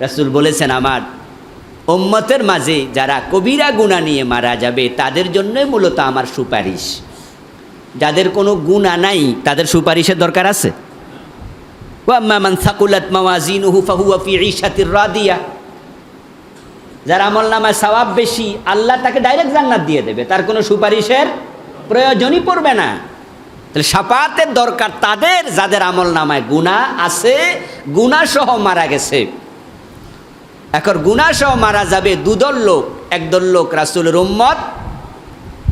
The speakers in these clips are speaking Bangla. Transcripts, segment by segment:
রাসূল বলেছেন, আমার উম্মতের মাঝে যারা কবিরা গুনাহ নিয়ে মারা যাবে তাদের জন্যই মূলত আমার সুপারিশ। যাদের কোনো গুনাহ নাই তাদের সুপারিশের দরকার আছে? ওয়া আম্মা মান সাকুলাত মাওয়াজিনুহু ফাহুয়া ফি ঈশাতির রাদিয়া, যার আমলনামায় সওয়াব বেশি আল্লাহ তাকে ডাইরেক্ট জান্নাত দিয়ে দেবে, তার কোনো সুপারিশের প্রয়োজনই পড়বে না। তাহলে শাফাআতের দরকার তাদের যাদের আমলনামায় গুনাহ আছে, গুনাহ সহ মারা গেছে। এখন গুনাহ সহ মারা যাবে দুদল লোক, একদল লোক রাসূলের উম্মত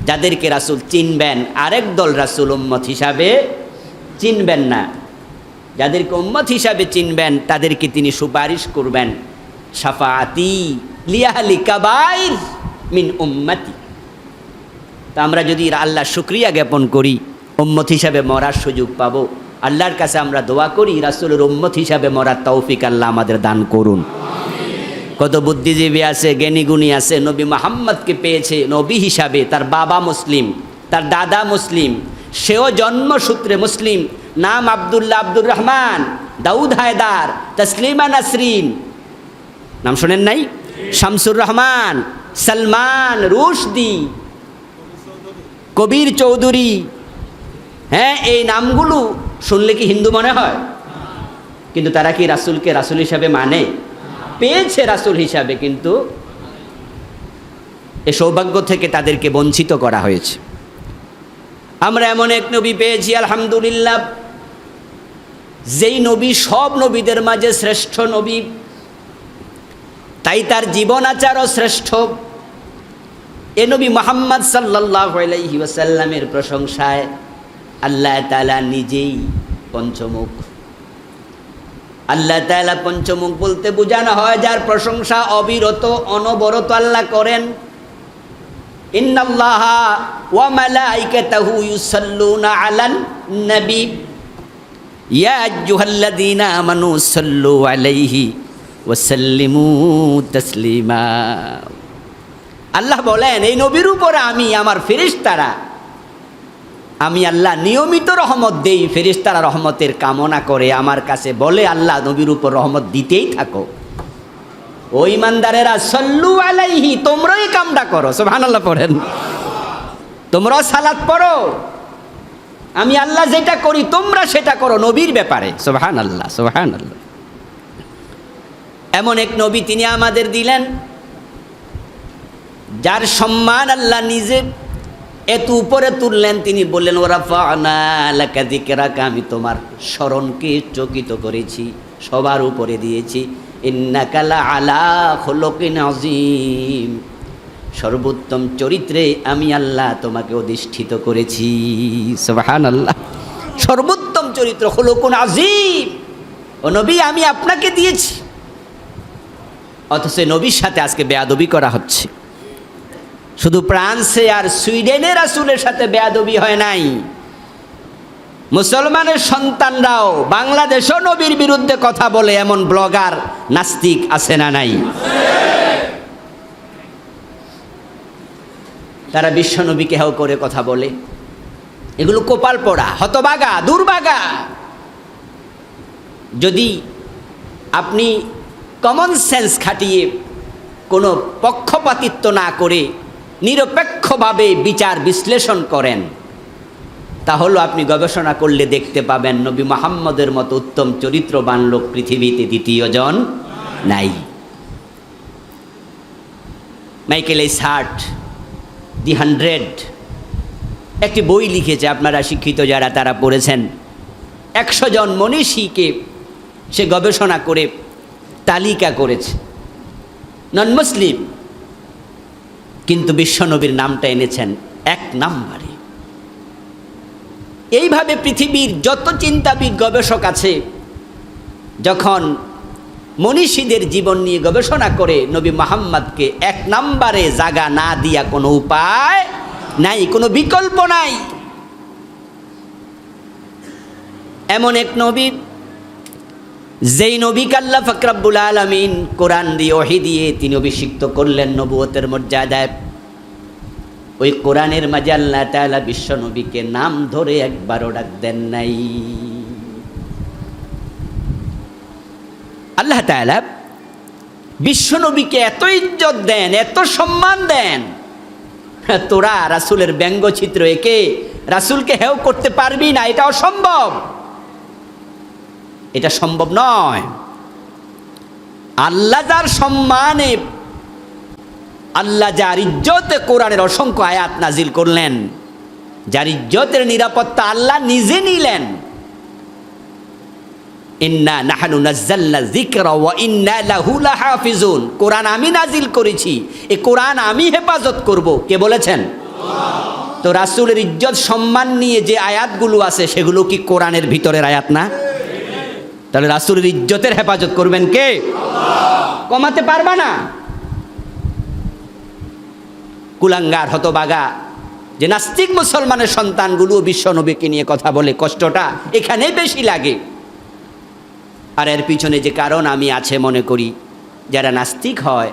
যাদেরকে রাসূল চিনবেন, আরেক দল রাসূল উম্মত হিসাবে চিনবেন না। যাদেরকে উম্মত হিসাবে চিনবেন তাদেরকে তিনি সুপারিশ করবেন, শাফাআতি লিয়াহলি কাবাইর মিন উম্মতি। তা আমরা যদি আল্লাহর শুকরিয়া জ্ঞাপন করি, উম্মত হিসাবে মরার সুযোগ পাবো, আল্লাহর কাছে আমরা দোয়া করি রাসূলের উম্মত হিসাবে মরার তৌফিক আল্লাহ আমাদের দান করুন। কত বুদ্ধিজীবী আছে, জ্ঞানীগুণী আছে, নবী মুহাম্মদকে পেয়েছে নবী হিসাবে, তার বাবা মুসলিম, তার দাদা মুসলিম, সেও জন্মসূত্রে মুসলিম, নাম আব্দুল্লাহ, আব্দুর রহমান, দাউদ হায়দার, তসলিমা নাসরিন, নাম শোনেন নাই? শামসুর রহমান, সলমান রুশদি, কবির চৌধুরী। হ্যাঁ, এই নামগুলো শুনলে কি হিন্দু মনে হয়? কিন্তু তারা কি রাসূলকে রাসূল হিসাবে মানে? পেয়েছে রাসূল হিসাবে, কিন্তু এ সৌভাগ্য থেকে তাদেরকে বঞ্চিত করা হয়েছে। আমরা এমন এক নবী পেয়েছি আলহামদুলিল্লাহ, যেই নবী সব নবীদের মাঝে শ্রেষ্ঠ নবী, তাই তার জীবন আচারও শ্রেষ্ঠ। এ নবী মুহাম্মদ সাল্লাল্লাহু আলাইহি ওয়াসাল্লামের প্রশংসায় আল্লাহ তাআলা নিজেই পঞ্চমুখ। আল্লাহ তাআলা পঞ্চমুখ বলতে বোঝানো হয় যার প্রশংসা অবিরত অনবরত আল্লাহ করেন। ইন্নাল্লাহা ওয়া মালাইকাতাহু ইউসাল্লুনা আলান নবী ইয়া আইয়ুহাল্লাযীনা আমানু সাল্লু আলাইহি ওয়া সাল্লিমু তাসলিমা। আল্লাহ বলেন, এই নবীর উপরে আমি আমার ফেরেশতারা, আমি আল্লাহ নিয়মিত রহমত দেই। ফেরেশতারা রহমতের কামনা করে আমার কাছে বলে, আল্লাহ নবীর উপর রহমত দিতেই থাকো। ও ইমানদারেরা, সাল্লু আলাইহি, তোমরাই কামনা করো, সুবহানাল্লাহ পড়েন, তোমরাও সালাত পড়ো। আমি আল্লাহ যেটা করি তোমরা সেটা করো নবীর ব্যাপারে, সুবহানাল্লাহ সুবহানাল্লাহ। এমন এক নবী তিনি আমাদের দিলেন যার সম্মান আল্লাহ নিজে এত উপরে তুললেন। তিনি বললেন, ওয়ারাফা'না লাকা যিকরাকা, আমি তোমার স্মরণকে চকিত করেছি, সবার উপরে দিয়েছি। ইন্নাকা লাআলা খুলুকিন আযীম, সর্বোত্তম চরিত্রে আমি আল্লাহ তোমাকে অধিষ্ঠিত করেছি, সুবহানাল্লাহ। সর্বোত্তম চরিত্র, খুলুকুন আযীম, ও নবী আমি আপনাকে দিয়েছি। অথচ নবীর সাথে আজকে বেয়াদবি করা হচ্ছে। শুধু ফ্রান্সে আর সুইডেনের রাসূলের সাথে বেয়াদবি হয় নাই, মুসলমানের সন্তানরাও বাংলাদেশও নবীর বিরুদ্ধে কথা বলে, এমন ব্লগার নাস্তিক আছে না নাই? তারা বিশ্ব নবীকে হেয় করে কথা বলে। এগুলো কপাল পোড়া, হতভাগা, দুর্ভাগা। যদি আপনি কমন সেন্স খাটিয়ে কোনো পক্ষপাতিত্ব না করে নিরপেক্ষভাবে বিচার বিশ্লেষণ করেন, তাহলে আপনি গবেষণা করলে দেখতে পাবেন নবী মুহাম্মদের মতো উত্তম চরিত্রবান লোক পৃথিবীতে দ্বিতীয় জন নাই। মাইকেল হার্ট দি 100 একটি বই লিখেছে, আপনারা শিক্ষিত যারা তারা পড়েছেন। 100 জন মনীষীকে সে গবেষণা করে তালিকা করেছে, নন মুসলিম, কিন্তু বিশ্বনবীর নামটা এনেছেন 1 নম্বরে। এইভাবে পৃথিবীর যত চিন্তাবিদ গবেষক আছে, যখন মনীষীদের জীবন নিয়ে গবেষণা করে নবী মুহাম্মদকে 1 নম্বরে জায়গা না দিয়া কোনো উপায় নাই, কোনো বিকল্প নাই। এমন এক নবী, যেই নবীকে আল্লাহ পাক রব্বুল আলামিন কোরআন দিয়ে ওহী দিয়ে তিনি অভিষিক্ত করলেন নবুয়তের মর্যাদায়। ওই কোরআনের মাঝে আল্লাহ তাআলা বিশ্ব নবীকে নাম ধরে একবারও ডাক দেন নাই। আল্লাহ তাআলা বিশ্বনবীকে এত ইজ্জত দেন, এত সম্মান দেন, তোরা রাসূলের ব্যঙ্গচিত্র এঁকে রাসূলকে হেয় করতে পারবি না, এটা অসম্ভব, এটা সম্ভব নয়। আল্লাহ যার সম্মানে, আল্লাহ যার ইজ্জতে কোরআনের অসংখ্য আয়াত নাজিল করলেন, যার ইজ্জতের নিরাপত্তা আল্লাহ নিজে নিলেন, ইন্না নাহনু নাযালনা যিকরা ওয়া ইন্না লাহু লাহাফিজুন, কোরআন আমি নাজিল করেছি, এই কোরআন আমি হেফাজত করব, কে বলেছেন? আল্লাহ। তো রাসূলের ইজ্জত সম্মান নিয়ে যে আয়াতগুলো আছে সেগুলো কি কোরআনের ভিতরের আয়াত না? তাহলে রাসূলের ইজ্জতের হেফাজত করবেন কে? আল্লাহ। কমাতে পারবা না। কুলাঙ্গার হতবাগা যে নাস্তিক মুসলমানের সন্তানগুলো বিশ্বনবীকে নিয়ে কথা বলে, কষ্টটা এখানেই বেশি লাগে। আর এর পিছনে যে কারণ আমি আছে মনে করি, যারা নাস্তিক হয়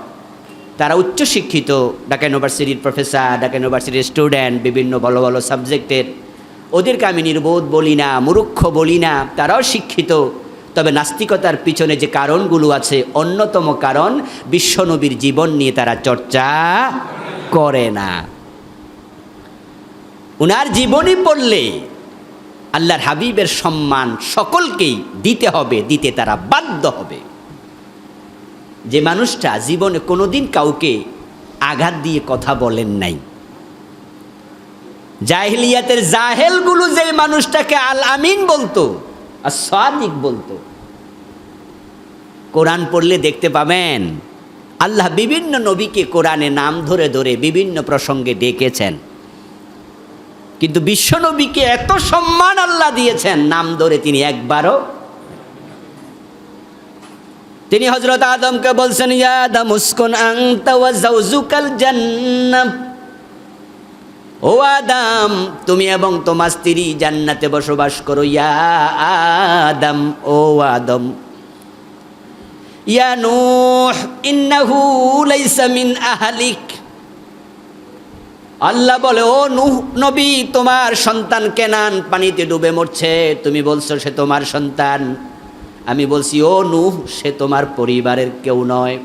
তারা উচ্চশিক্ষিত, ঢাকা ইউনিভার্সিটির প্রফেসর, ঢাকা ইউনিভার্সিটির স্টুডেন্ট, বিভিন্ন ভালো ভালো সাবজেক্টের, ওদেরকে আমি নির্বোধ বলি না, মূর্খ বলি না, তারাও শিক্ষিত। তবে নাস্তিকতার পিছনে যে কারণগুলো আছে, অন্যতম কারণ বিশ্বনবীর জীবন নিয়ে তারা চর্চা করে না। উনার জীবনী পড়লে আল্লাহর হাবিবের সম্মান সকলকেই দিতে হবে, দিতে তারা বাধ্য হবে। যে মানুষটা জীবনে কোনোদিন কাউকে আঘাত দিয়ে কথা বলেন নাই, জাহিলিয়াতের জাহেলগুলো যে মানুষটাকে আল আমিন বলতো, আর সাদিক বলতো, কোরআন পড়লে দেখতে পাবেন আল্লাহ বিভিন্ন নবীকে কোরআনে নাম ধরে ধরে বিভিন্ন প্রসঙ্গে ডেকেছেন, কিন্তু বিশ্বনবীকে এত সম্মান আল্লাহ দিয়েছেন, নাম ধরে তিনি একবারও। তিনি হযরত আদমকে বলছেন, ইয়া আদম উসকুন আনতা ওয়া যাওজুকাল জান্নাহ, ও আদম তুমি এবং তোমার স্ত্রী জান্নাতে বসবাস করো। ইয়া আদম, ও আদম। ইয়া নূহ ইন্নাহু লাইসা মিন আহলিক, আল্লাহ বলে, ও নূহ নবী তোমার সন্তান কেনান পানিতে ডুবে মরছে, তুমি বলছো সে তোমার সন্তান, আমি বলছি ও নূহ সে তোমার পরিবারের কেউ নয়।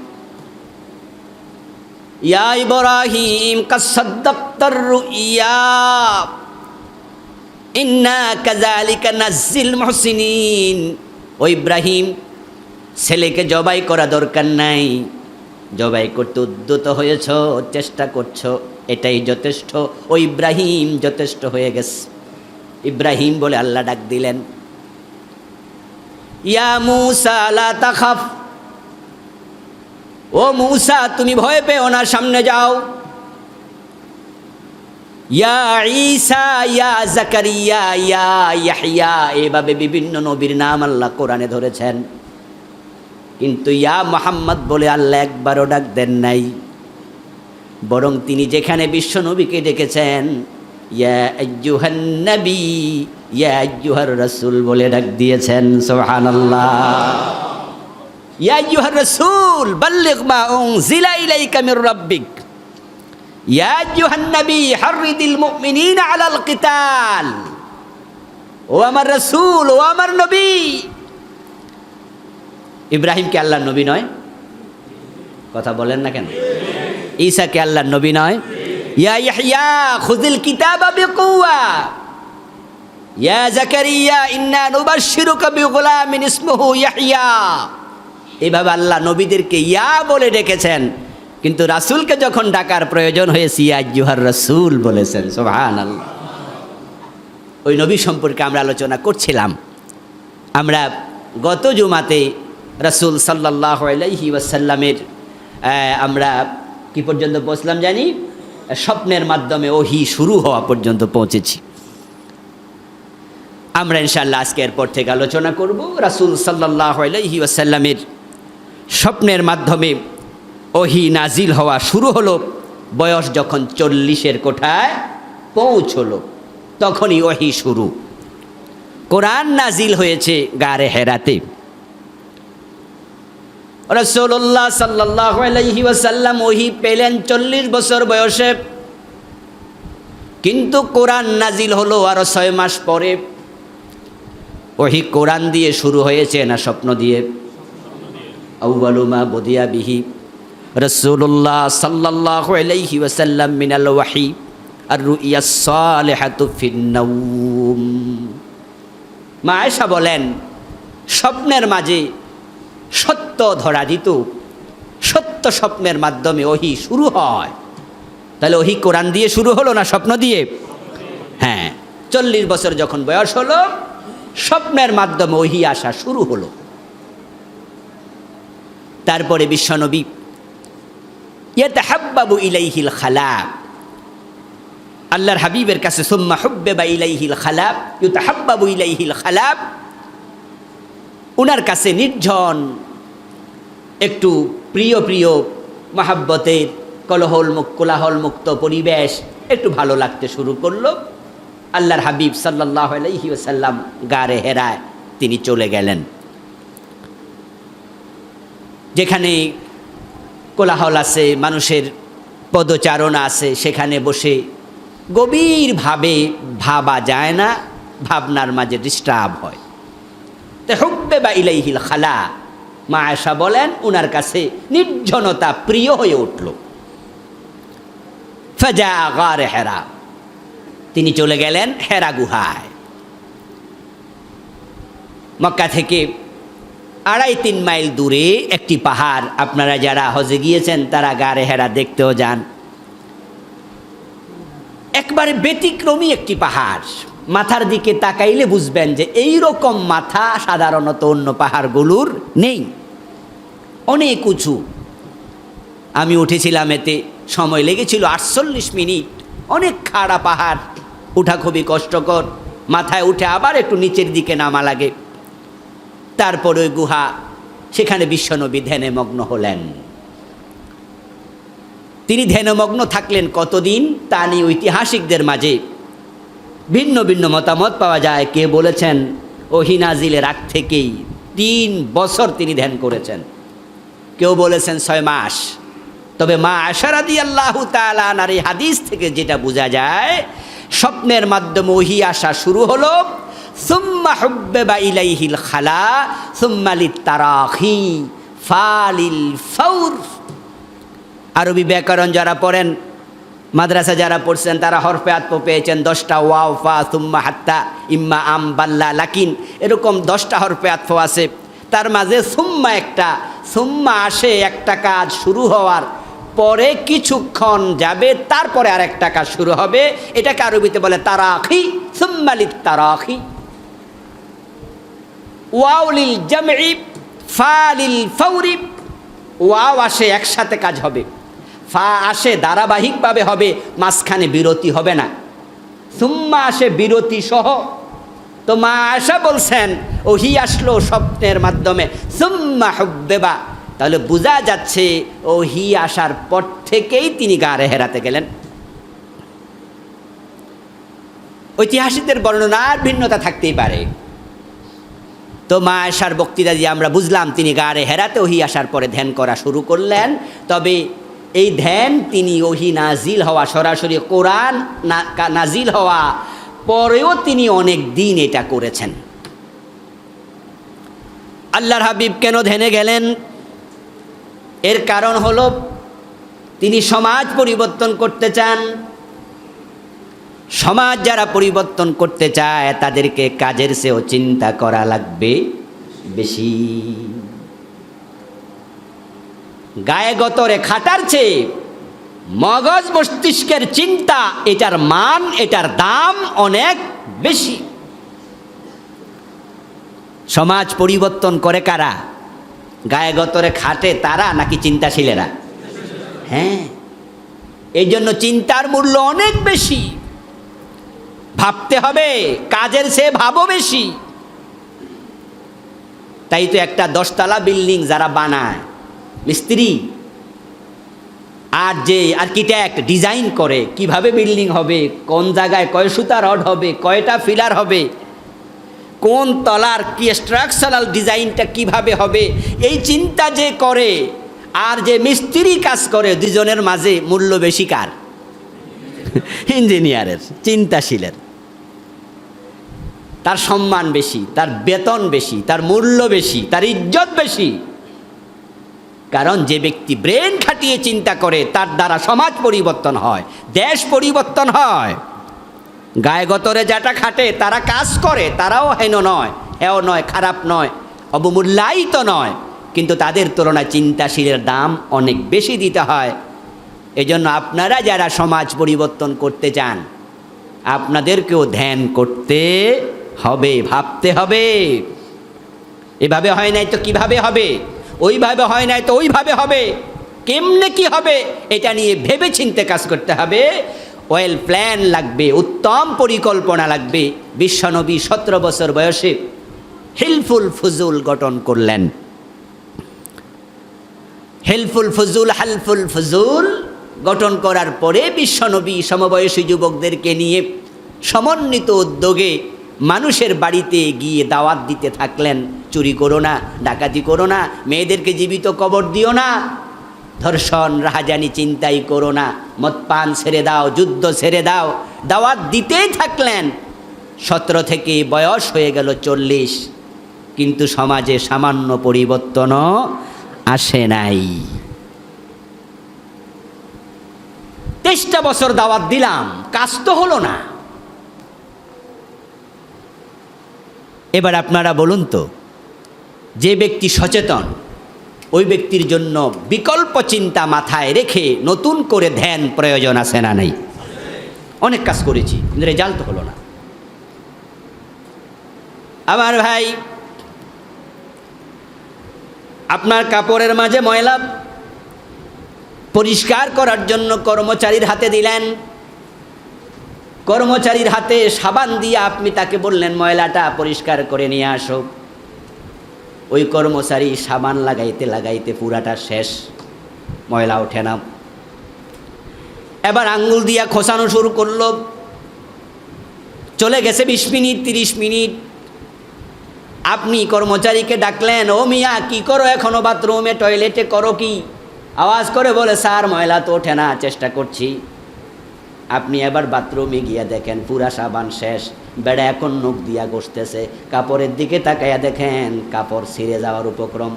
ইয়া ইব্রাহিম কাদ সাদ্দাকতার রুইয়া ইন্না কাযালিকা নাজ্জিল মুহসিনিন, ও ইব্রাহিম ছেলেকে জবাই করা দরকার নাই, জবাই করতে উদ্যত হয়েছ, চেষ্টা করছো, এটাই যথেষ্ট। ও ইব্রাহিম যথেষ্ট হয়ে গেছে। ইব্রাহিম বলে আল্লাহ ডাক দিলেন, ইয়া মূসা লা তাখাফ, ও মূসা তুমি ভয় পেও না, সামনে যাও। ইয়া ঈসা, ইয়া জাকারিয়া, ইয়া ইয়াহইয়া, এভাবে বিভিন্ন নবীর নাম আল্লাহ কোরআনে ধরেছেন, কিন্তু ইয়া মুহাম্মদ বলে আল্লাহ একবারও ডাক দেন নাই। বরং তিনি যেখানে বিশ্ব নবীকে ডেকেছেন, ইয়া আইয়ুহান নবী, ইয়া আইয়ুহার রাসূল বলে ডাক দিয়েছেন। সুবহানাল্লাহ। ইয়া আইয়ুহার রাসূল বাল্লিগ মা উনজিলা ইলাইকা মির রাব্বিক, ইয়া আইয়ুহান নবী হাররিদিল মুমিনিনা আলাল কিতাল, ও আমার রাসূল, ও আমার নবী। ইব্রাহিম কি আল্লাহর নবী নয়? কথা বলেন না কেন? ঈসা কি আল্লাহর নবী নয়? ইয়া ইয়াহইয়া খুযিল কিতাবা বিকুওয়া, ইয়া জাকারিয়া ইন্না নুবাশশিরুকা বিগুলামিন ইসমুহু ইয়াহইয়া। এভাবে আল্লাহ নবীদেরকে ইয়া বলে ডেকেছেন, কিন্তু রাসূলকে যখন ডাকার প্রয়োজন হয়েছে ইয়া আইয়ুহার রাসূল বলেছেন। সুবহানাল্লাহ। ওই নবী সম্পর্কে আমরা আলোচনা করছিলাম। আমরা গত জুমাতে রাসূল সাল্লাল্লাহু আলাইহি ওয়াসাল্লামের আমরা কি পর্যন্ত পৌঁছলাম জানি? স্বপ্নের মাধ্যমে ওহী শুরু হওয়া পর্যন্ত পৌঁছেছি। আমরা ইনশাআল্লাহ আজকে এরপর থেকে আলোচনা করব রাসূল সাল্লাল্লাহু আলাইহি ওয়াসাল্লামের স্বপ্নের মাধ্যমে ওহী নাজিল হওয়া শুরু হলো। বয়স যখন 40-এর কোঠায় পৌঁছলো তখনই ওহী শুরু। কোরআন নাজিল হয়েছে গারে হেরাতে। রাসূলুল্লাহ সাল্লাল্লাহু আলাইহি ওয়াসাল্লাম ওহী পেলেন 40 বছর বয়সে, কিন্তু কোরআন নাজিল হলো আরো 6 মাস পরে। ওহী কোরআন দিয়ে শুরু হয়েছে না স্বপ্ন দিয়ে? আউয়ালু মা বুদিয়া বিহি রাসূলুল্লাহ সাল্লাল্লাহু আলাইহি ওয়াসাল্লাম মিনাল ওয়াহি আর রুইয়া সালিহাতু ফিন নাওম। মা আয়েশা বলেন, স্বপ্নের মাঝে সত্য ধরা দিত, সত্য স্বপ্নের মাধ্যমে ওহী শুরু হয়। তাহলে ওহী কোরআন দিয়ে শুরু হলো না স্বপ্ন দিয়ে? হ্যাঁ, 40 বছর যখন বয়স হলো, স্বপ্নের মাধ্যমে ওহী আসা শুরু হলো। তারপরে বিশ্বনবী ইয়াতাহাব্বাবু ইলাইহিল খালাব, আল্লাহর হাবিবের কাছে সুম্মা হুব্বিবা ইলাইহিল খালাব ইউতাহাব্বাবু ইলাইহিল খালাব, উনার কাছে নির্জন একটু প্রিয় প্রিয় মহাব্বতের কোলাহল মুক্ত পরিবেশ একটু ভালো লাগতে শুরু করলো। আল্লাহর হাবিব সাল্লাল্লাহু আলাইহি ওয়াসাল্লাম গারে হেরায় তিনি চলে গেলেন। যেখানে কোলাহল আছে, মানুষের পদচারণা আছে, সেখানে বসে গভীরভাবে ভাবা যায় না, ভাবনার মাঝে ডিস্টার্ব হয়। তো হুব্বিবা ইলাইহিল খালা, মা আয়েশা বলেন উনার কাছে নির্জনতা প্রিয় হয়ে উঠল। ফাজা গারে হেরা, তিনি চলে গেলেন হেরা গুহায়। মক্কা থেকে 2.5-3 মাইল দূরে একটি পাহাড়, আপনারা যারা হজে গিয়েছেন তারা গারে হেরা দেখতেও যান। একবারে ব্যতিক্রমী একটি পাহাড়, মাথার দিকে তাকাইলে বুঝবেন যে এই রকম মাথা সাধারণত অন্য পাহাড়গুলোর নেই, অনেক উঁচু। আমি উঠেছিলাম, এতে সময় লেগেছিল 48 মিনিট। অনেক খাড়া পাহাড়, উঠা খুবই কষ্টকর, মাথায় উঠে আবার একটু নিচের দিকে নামা লাগে। তারপর ওই গুহা, সেখানে বিশ্বনবী ধ্যানে মগ্ন হলেন। তিনি ধ্যানমগ্ন থাকলেন কতদিন তা নিয়ে ঐতিহাসিকদের মাঝে ভিন্ন ভিন্ন মতামত পাওয়া যায়। কে বলেছেন ওহী নাজিলের আগ থেকেই 3 বছর তিনি ধ্যান করেছেন, কেউ বলেছেন 6 মাস। তবে মা আয়েশা রাদিয়াল্লাহু তাআলা আনহার এই হাদিস থেকে যেটা বোঝা যায়, স্বপ্নের মাধ্যমে ওহী আসা শুরু হলো। সুম্মা হুব্বিবা ইলাইহিল খালা সুম্মা লিত্তারাখি ফালিল ফাউর। আরবি ব্যাকরণ যারা পড়েন, মাদ্রাসা যারা পড়ছেন, তারা হরফে আতফ পেয়েছেন 10টা, ওয়াও ফা সুম্মা হাত্তা ইম্মা আম বাল্লা লাকিন, এরকম 10টা হরফে আতফ আছে। তার মাঝে সুম্মা একটা, সুম্মা আসে একটা কাজ শুরু হওয়ার পরে কিছুক্ষণ যাবে, তারপরে আরেকটা কাজ শুরু হবে। এটাকে আরবিতে বলে তারাখি, সুম্মা লিত্তারাখি। ওয়াও লিল জামঈ ফালিল ফাউরি, ওয়াও আসে একসাথে কাজ হবে, ফা আসে ধারাবাহিকভাবে হবে, মাঝখানে বিরতি হবে না। সুম্মা আসে বিরতি সহ। তো মা আয়েশা বলছেন ওহী আসলো স্বপ্নের মাধ্যমে, সুম্মা হুব্বিবা, তাহলে বোঝা যাচ্ছে ওহী আসার পর থেকেই তিনি গারে হেরাতে গেলেন। ঐতিহাসিকদের বর্ণনার ভিন্নতা থাকতেই পারে। তো মা আয়েশার বক্তৃতা দিয়ে আমরা বুঝলাম তিনি গারে হেরাতে ওহী আসার পরে ধ্যান করা শুরু করলেন। তবে এই ধ্যান তিনি ওহী নাজিল হওয়া, সরাসরি কোরআন নাজিল হওয়া পরেও তিনি অনেক দিন এটা করেছেন। আল্লাহর হাবিব কেন ধ্যানে গেলেন? এর কারণ হলো তিনি সমাজ পরিবর্তন করতে চান। সমাজ যারা পরিবর্তন করতে চায় তাদেরকে কাজের চেয়েও চিন্তা করা লাগবে বেশি। গায়ে গতরে খাটার চেয়ে মগজ মস্তিষ্কের চিন্তা, এটার মান, এটার দাম অনেক বেশি। সমাজ পরিবর্তন করে কারা? গায়ে গতরে খাটে তারা নাকি চিন্তাশীলেরা? হ্যাঁ, এই জন্য চিন্তার মূল্য অনেক বেশি। ভাবতে হবে, কাজের চেয়ে ভাবো বেশি। তাই তো একটা 10 তলা বিল্ডিং যারা বানায়, মিস্ত্রি আর যে আর্কিটেক্ট ডিজাইন করে কিভাবে বিল্ডিং হবে, কোন জায়গায় কয় সুতা রড হবে, কয়টা ফিলার হবে, কোন তলার কি স্ট্রাকচারাল ডিজাইনটা কিভাবে হবে, এই চিন্তা যে করে আর যে মিস্ত্রি কাজ করে, দুজনের মাঝে মূল্য বেশি কার? ইঞ্জিনিয়ারের, চিন্তাশীলের। তার সম্মান বেশি, তার বেতন বেশি, তার মূল্য বেশি, তার ইজ্জত বেশি। কারণ যে ব্যক্তি ব্রেন খাটিয়ে চিন্তা করে তার দ্বারা সমাজ পরিবর্তন হয়, দেশ পরিবর্তন হয়। গায়ে গতরে যাটা খাটে তারা কাজ করে, তারাও হেন নয়, হেও নয়, খারাপ নয়, অবমূল্যায়িত নয়, কিন্তু তাদের তুলনায় চিন্তাশীলের দাম অনেক বেশি দিতে হয়। এজন্য আপনারা যারা সমাজ পরিবর্তন করতে চান, আপনাদেরকেও ধ্যান করতে হবে, ভাবতে হবে। এভাবে হয় নাই তো কিভাবে হবে, ওইভাবে হয় নাই তো ওইভাবে হবে, কেমনে কি হবে, এটা নিয়ে ভেবে চিন্তে কাজ করতে হবে। ওয়েল প্ল্যান লাগবে, উত্তম পরিকল্পনা লাগবে। বিশ্বনবী 17 বছর বয়সে হিলফুল ফুজুল গঠন করলেন। হেলফুল ফুজুল, হালফুল ফুজুল গঠন করার পরে বিশ্বনবী সমবয়সী যুবকদেরকে নিয়ে সমন্বিত উদ্যোগে মানুষের বাড়িতে গিয়ে দাওয়াত দিতে থাকলেন। চুরি করো না, ডাকাতি করো না, মেয়েদেরকে জীবিত কবর দিও না, ধর্ষণ রাহাজানি চিন্তাই করো না, মদ পান ছেড়ে দাও, যুদ্ধ ছেড়ে দাও, দাওয়াত দিতেই থাকলেন। 17 থেকে বয়স হয়ে গেল 40, কিন্তু সমাজে সামান্য পরিবর্তনও আসে নাই। 23টা বছর দাওয়াত দিলাম, কাজ তো হলো না। এবার আপনারা বলুন তো, যে ব্যক্তি সচেতন ওই ব্যক্তির জন্য বিকল্প চিন্তা মাথায় রেখে নতুন করে ধ্যান প্রয়োজন আছে না নাই? অনেক কাজ করেছি কিন্তু রেজাল্ট তো হলো না। আমার ভাই, আপনার কাপড়ের মাঝে ময়লা পরিষ্কার করার জন্য কর্মচারীর হাতে দিলেন। কর্মচারীর হাতে সাবান দিয়ে আপনি তাকে বললেন ময়লাটা পরিষ্কার করে নিয়ে আসো। ওই কর্মচারী সাবান লাগাইতে লাগাইতে পুরাটা শেষ, ময়লা ওঠে না। এবার আঙ্গুল দিয়া খোসানো শুরু করলো। চলে গেছে 20 মিনিট, 30 মিনিট। আপনি কর্মচারীকে ডাকলেন, ও মিয়া কি করো এখনো বাথরুমে, টয়লেটে করো কি? আওয়াজ করে বলে, স্যার ময়লা তো ওঠে না, চেষ্টা করছি। আপনি এবার বাথরুমে গিয়া দেখেন পুরা সাবান শেষ, বেড়া এখন নখ দিয়া ঘষতেছে। কাপড়ের দিকে তাকাইয়া দেখেন কাপড় ছিঁড়ে যাওয়ার উপক্রম।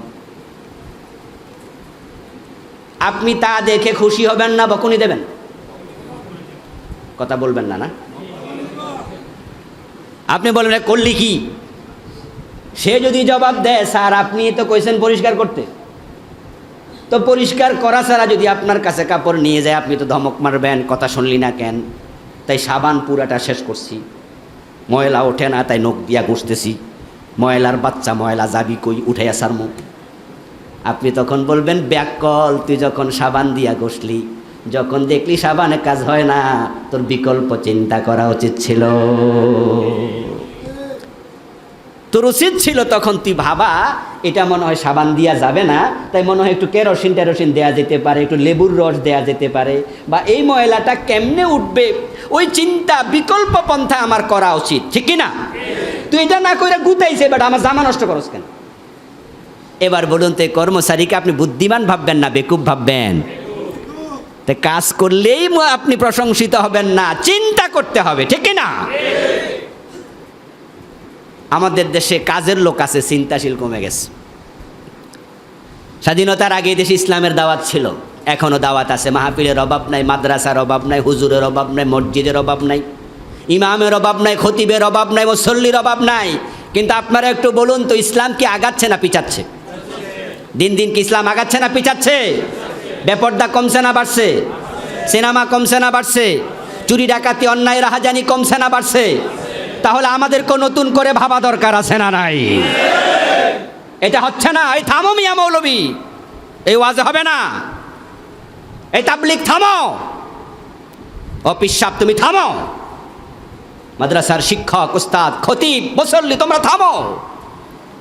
আপনি তা দেখে খুশি হবেন না বকুনি দেবেন? কথা বলবেন না? না, আপনি বলবেন করলি কি? সে যদি জবাব দেয়, স্যার আপনি তো কইছেন পরিষ্কার করতে, তো পরিষ্কার করা ছাড়া যদি আপনার কাছে কাপড় নিয়ে যায়, আপনি তো ধমক মারবেন, কথা শুনলি না কেন? তাই সাবান পুরাটা শেষ করছি, ময়লা ওঠে না, তাই নখ দিয়া ঘষতেছি, ময়লার বাচ্চা ময়লা যাবি কই, উঠে আসার মুখ। আপনি তখন বলবেন, ব্যাকল, তুই যখন সাবান দিয়া ঘষলি, যখন দেখলি সাবানে কাজ হয় না, তোর বিকল্প চিন্তা করা উচিত ছিল। তোর উচিত ছিল তখন তুই ভাবা, এটা মনে হয় সাবান দিয়া যাবে না, তাই মনে হয় একটু কেরোসিন টেরোসিন দেয়া যেতে পারে, একটু লেবুর রস দেয়া যেতে পারে, বা এই ময়লাটা কেমনে উঠবে, ওই চিন্তা বিকল্প পন্থা আমার করা উচিত, ঠিক কি না? তুই এটা না করে গুতাইছে, বাট আমার জামা নষ্ট করস কেন? এবার বলুন তো, কর্মচারীকে আপনি বুদ্ধিমান ভাববেন না বেকুব ভাববেন? তাই কাজ করলেই আপনি প্রশংসিত হবেন না, চিন্তা করতে হবে, ঠিক কি না? আমাদের দেশে কাজের লোক আছে, চিন্তাশীল কমে গেছে। স্বাধীনতার আগে দেশে ইসলামের দাওয়াত ছিল, এখনও দাওয়াত আছে। মাহফিলের অভাব নাই, মাদ্রাসার অভাব নাই, হুজুরের অভাব নাই, মসজিদের অভাব নাই, ইমামের অভাব নাই, খতিবের অভাব নাই, মুসল্লির অভাব নাই। কিন্তু আপনারা একটু বলুন তো, ইসলাম কি আগাচ্ছে না পিছাচ্ছে? দিন দিন কি ইসলাম আগাচ্ছে না পিছাচ্ছে? বেপর্দা কমছে না বাড়ছে? সিনেমা কমছে না বাড়ছে? চুরি ডাকাতি অন্যায় রাহাজানি কমছে না বাড়ছে? তাহলে আমাদেরকে নতুন করে ভাবা দরকার আছে না নাই? এটা হচ্ছে না। এই থামো মিয়া মৌলবী, এই ওয়াজে হবে না। এই তাবলিগ থামো, অফিস সাহেব তুমি থামো, মাদ্রাসার শিক্ষক, উস্তাদ, খতিব, মুসল্লি তোমরা থামো,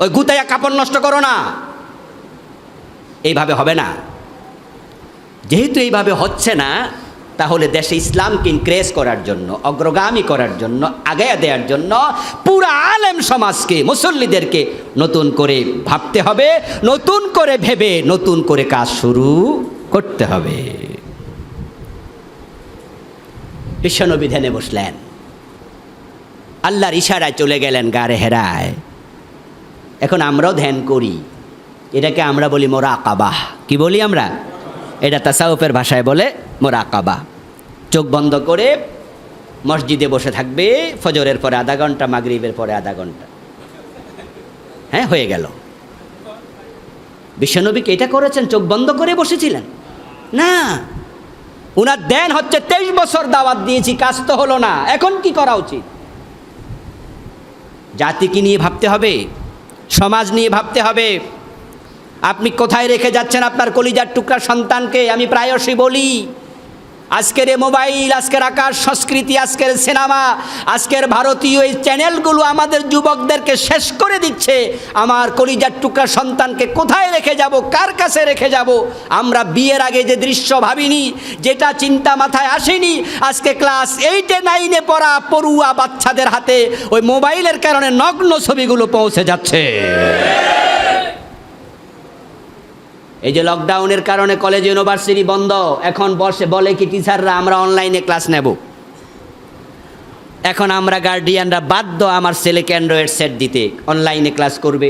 ওই গুতাইয়া কাপড় নষ্ট করো না। এইভাবে হবে না। যেহেতু এইভাবে হচ্ছে না, তাহলে দেশে ইসলামকে ইনক্রেজ করার জন্য, অগ্রগামী করার জন্য, আগায়া দেওয়ার জন্য পুরা আলেম সমাজকে, মুসল্লিদেরকে নতুন করে ভাবতে হবে, নতুন করে ভেবে নতুন করে কাজ শুরু করতে হবে। বিশ্বনবী ধ্যানে বসলেন, আল্লাহর ইশারায় চলে গেলেন গারে হেরায়। এখন আমরাও ধ্যান করি, এটাকে আমরা বলি মুরাকাবাহ। কি বলি আমরা? এটা তাসাউফের ভাষায় বলে মোরাকাবা। চোখ বন্ধ করে মসজিদে বসে থাকবে, ফজরের পরে আধা ঘন্টা, মাগরিবের পরে আধা ঘন্টা, হ্যাঁ হয়ে গেল। বিশ্বনবী কি এটা করেছেন? চোখ বন্ধ করে বসেছিলেন না। উনার দেন হচ্ছে 23 বছর দাওয়াত দিয়েছি, কাজ তো হলো না, এখন কি করা উচিত? জাতিকে নিয়ে ভাবতে হবে, সমাজ নিয়ে ভাবতে হবে। আপনি কোথায় রেখে যাচ্ছেন আপনার কলিজার টুকরা সন্তানকে? আমি প্রায়শই বলি, আজকের এ মোবাইল, আজকের আকাশ সংস্কৃতি, আজকের সিনেমা, আজকের ভারতীয় এই চ্যানেলগুলো আমাদের যুবকদেরকে শেষ করে দিচ্ছে। আমার কলিজার টুকরা সন্তানকে কোথায় রেখে যাব, কার কাছে রেখে যাব? আমরা বিয়ের আগে যে দৃশ্য ভাবিনি, যেটা চিন্তা মাথায় আসেনি, আজকে ক্লাস 8 9 পড়া পড়ুয়া বাচ্চাদের হাতে ওই মোবাইলের কারণে নগ্ন ছবিগুলো পৌঁছে যাচ্ছে। এই যে লকডাউনের কারণে কলেজ ইউনিভার্সিটি বন্ধ, এখন বলে কি টিচাররা আমরা অনলাইনে ক্লাস নেব। এখন আমরা গার্ডিয়ানরা বাধ্য আমার ছেলেকে অ্যান্ড্রয়েড সেট দিতে, অনলাইনে ক্লাস করবে।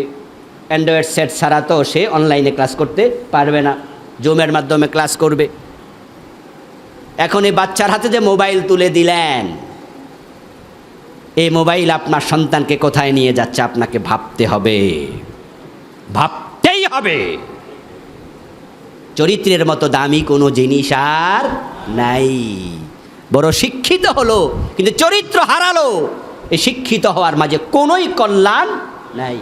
অ্যান্ড্রয়েড সেট ছাড়া তো সে অনলাইনে ক্লাস করতে পারবে না, জুমের মাধ্যমে ক্লাস করবে। এখন এই বাচ্চার হাতে যে মোবাইল তুলে দিলেন, এই মোবাইল আপনার সন্তানকে কোথায় নিয়ে যাচ্ছে আপনাকে ভাবতে হবে, ভাবতেই হবে। চরিত্রের মতো দামি কোনো জিনিস আর নাই। বড় শিক্ষিত হলো কিন্তু চরিত্র হারালো, এই শিক্ষিত হওয়ার মাঝে কোনোই কল্যাণ নাই।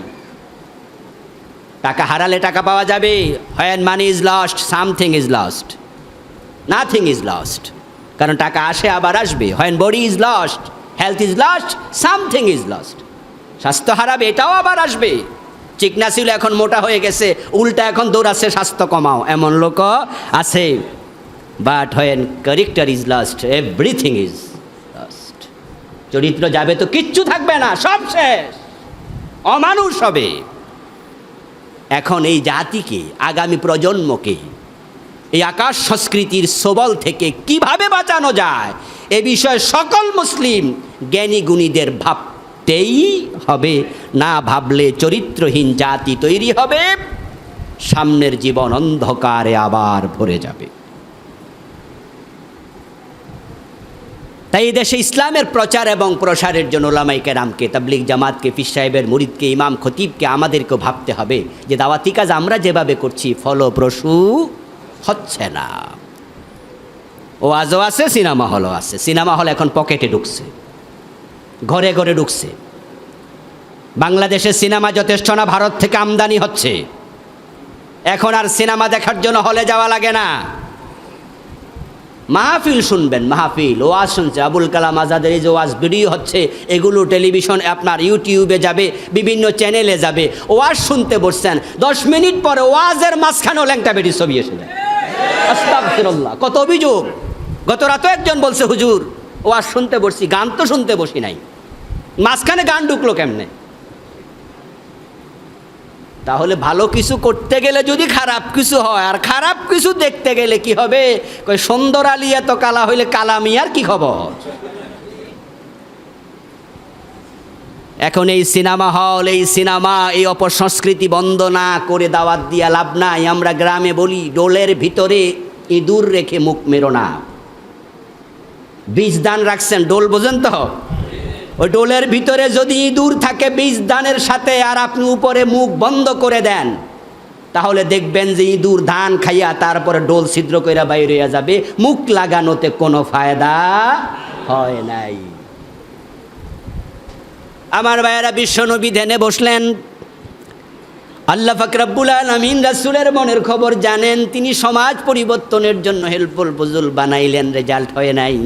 টাকা হারালে টাকা পাওয়া যাবে। when money is lost something is lost, nothing is lost, কারণ টাকা আসে আবার আসবে। when body is lost health is lost something is lost, স্বাস্থ্য হারাবে এটাও আবার আসবে। চিকনা ছিল এখন মোটা হয়ে গেছে, উল্টা এখন দৌড়াচ্ছে স্বাস্থ্য কমাও, এমন লোক আছে। But when character is lost everything is lost, চরিত্র যাবে তো কিচ্ছু থাকবে না, সব শেষ, অমানুষ হবে। এখন এই জাতিকে, আগামী প্রজন্মকে এই আকাশ সংস্কৃতির সবল থেকে কিভাবে বাঁচানো যায় এ বিষয়ে সকল মুসলিম জ্ঞানী গুণীদের ভাবতেই হবে। না ভাবলে চরিত্রহীন জাতি তৈরি হবে, সামনের জীবন অন্ধকারে আবার ভরে যাবে। তাই এই দেশে ইসলামের প্রচার এবং প্রসারের জন্য ওলামায়ে কেরামকে, তাবলীগ জামাতকে, পীর সাহেবের মুরিদকে, ইমাম খতিবকে আমাদেরকেও ভাবতে হবে যে দাওয়াতি কাজ আমরা যেভাবে করছি ফলপ্রসূ হচ্ছে না। ওয়াজও আছে, সিনেমা হলও আছে। সিনেমা হল এখন পকেটে ঢুকছে, ঘরে ঘরে ঢুকছে। বাংলাদেশের সিনেমা যথেষ্ট না, ভারত থেকে আমদানি হচ্ছে। এখন আর সিনেমা দেখার জন্য হলে যাওয়া লাগে না, মাহফিল শুনবেন, মাহফিল ওয়াজ শুনছে। আবুল কালাম আজাদের এই যে ওয়াজ ভিডিও হচ্ছে, এগুলো টেলিভিশন আপনার ইউটিউবে যাবে, বিভিন্ন চ্যানেলে যাবে। ওয়াজ শুনতে বসছেন, 10 মিনিট পরে ওয়াজের মাঝখানেও ল্যাংটা বেটি ছবি এসে যায়। আস্তাগফিরুল্লাহ, কত অভিযোগ। গত রাতেও একজন বলছে, হুজুর ওয়াজ শুনতে বসছি, গান তো শুনতে বসি নাই, মাঝখানে গান ঢুকলো কেমনে? তাহলে ভালো কিছু করতে গেলে যদি খারাপ কিছু হয়, আর খারাপ কিছু দেখতে গেলে কি হবে? কই সুন্দর আলী এত কালা হইলে কালা মিয়ার কি খবর? এখন এই সিনেমা হল, এই সিনেমা, এই অপসংস্কৃতি বন্ধ না করে দাওয়াত দিয়া লাভ নাই। আমরা গ্রামে বলি, ডোলের ভিতরে ইঁদুর রেখে মুখ মেরো না। বীজ দান রাখছেন, ডোল বোঝেন তো? ওই ডোলের ভিতরে যদি ইঁদুর থাকে বীজ দানের সাথে, আর আপনি উপরে মুখ বন্ধ করে দেন, তাহলে দেখবেন যে ইঁদুর ধান খাইয়া তারপরে ডোল ছিদ্র কইরা বাইরে হইয়া যাবে। মুখ লাগানোতে কোনো ফায়দা হয় নাই। আমার ভাইয়েরা, বিশ্বনবী ধ্যানে বসলেন। আল্লাহ পাক রব্বুল আলামিন রাসূলের মনের খবর জানেন। তিনি সমাজ পরিবর্তনের জন্য হেল্পফুল ফজল বানাইলেন, রেজাল্ট হয় নাই।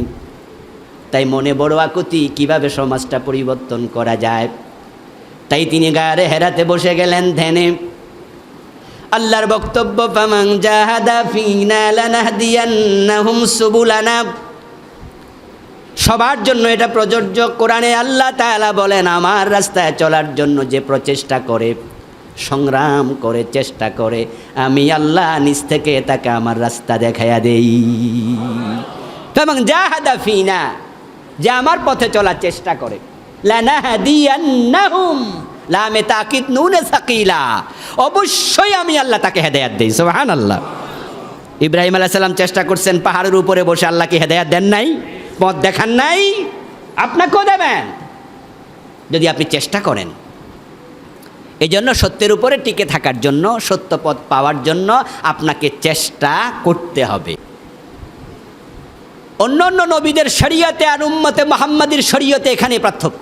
তাই মনে বড় আকুতি, কিভাবে সমাজটা পরিবর্তন করা যায়। তাই তিনি গায়ে হেরাতে বসে গেলেন ধ্যানে। আল্লাহর বক্তব্য, ফামান জাহাদা ফিনা লানাহদিয়ান্নাহুম সুবুলানা, সবার জন্য এটা প্রযোজ্য। কোরআনে আল্লাহ তাআলা বলেন, আমার রাস্তায় চলার জন্য যে প্রচেষ্টা করে, সংগ্রাম করে, চেষ্টা করে, আমি আল্লাহ নিজ থেকে তাকে আমার রাস্তা দেখাইয়া দেই। ফামান জাহাদা ফিনা, যে আমার পথে চলার চেষ্টা করে, লানাহদিয়ান্নাহুম, লামে তাকিদ নুনে সাকিলা, অবশ্যই আমি আল্লাহ তাকে হেদায়েত দেই। সুবহানাল্লাহ। ইব্রাহিম আলাইহিস সালাম চেষ্টা করছেন পাহাড়ের উপরে বসে, আল্লাহকে হেদায়েত দেন নাই, পথ দেখান নাই, আপনাকেও দেবেন যদি আপনি চেষ্টা করেন। এই জন্য সত্যের উপরে টিকে থাকার জন্য, সত্য পথ পাওয়ার জন্য আপনাকে চেষ্টা করতে হবে। অন্য অন্য নবীদের শরীয়তে আর উম্মতে মুহাম্মাদির শরীয়তে এখানে পার্থক্য।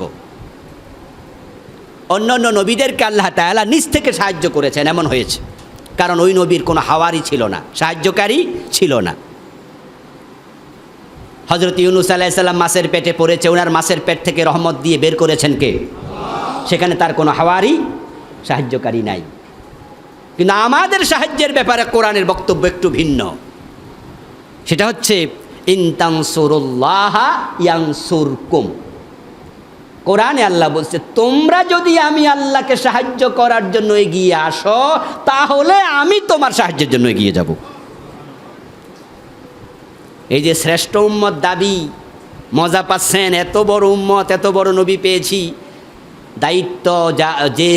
অন্য অন্য নবীদেরকে আল্লাহ তাআলা নিজ থেকে সাহায্য করেছেন, এমন হয়েছে কারণ ওই নবীর কোনো হাওয়ারি ছিল না, সাহায্যকারী ছিল না। হযরত ইউনূস আলাইহিস সালাম মাছের পেটে পড়েছে, ওনার মাছের পেট থেকে রহমত দিয়ে বের করেছেন কে? সেখানে তার কোনো হাওয়ারি, সাহায্যকারী নাই। কিন্তু আমাদের সাহায্যের ব্যাপারে কোরআনের বক্তব্য একটু ভিন্ন। সেটা হচ্ছে ইন তানসুরুল্লাহ ইয়ানসুরকুম। কোরআনে আল্লাহ বলছে, তোমরা যদি আমি আল্লাহকে সাহায্য করার জন্য এগিয়ে আসো, তাহলে আমি তোমার সাহায্যের জন্য এগিয়ে যাব। এই যে শ্রেষ্ঠ উম্মত দাবি, মজা পাচ্ছেন, এত বড় উম্মত, এত বড় নবী পেয়েছি, দায়িত্ব যে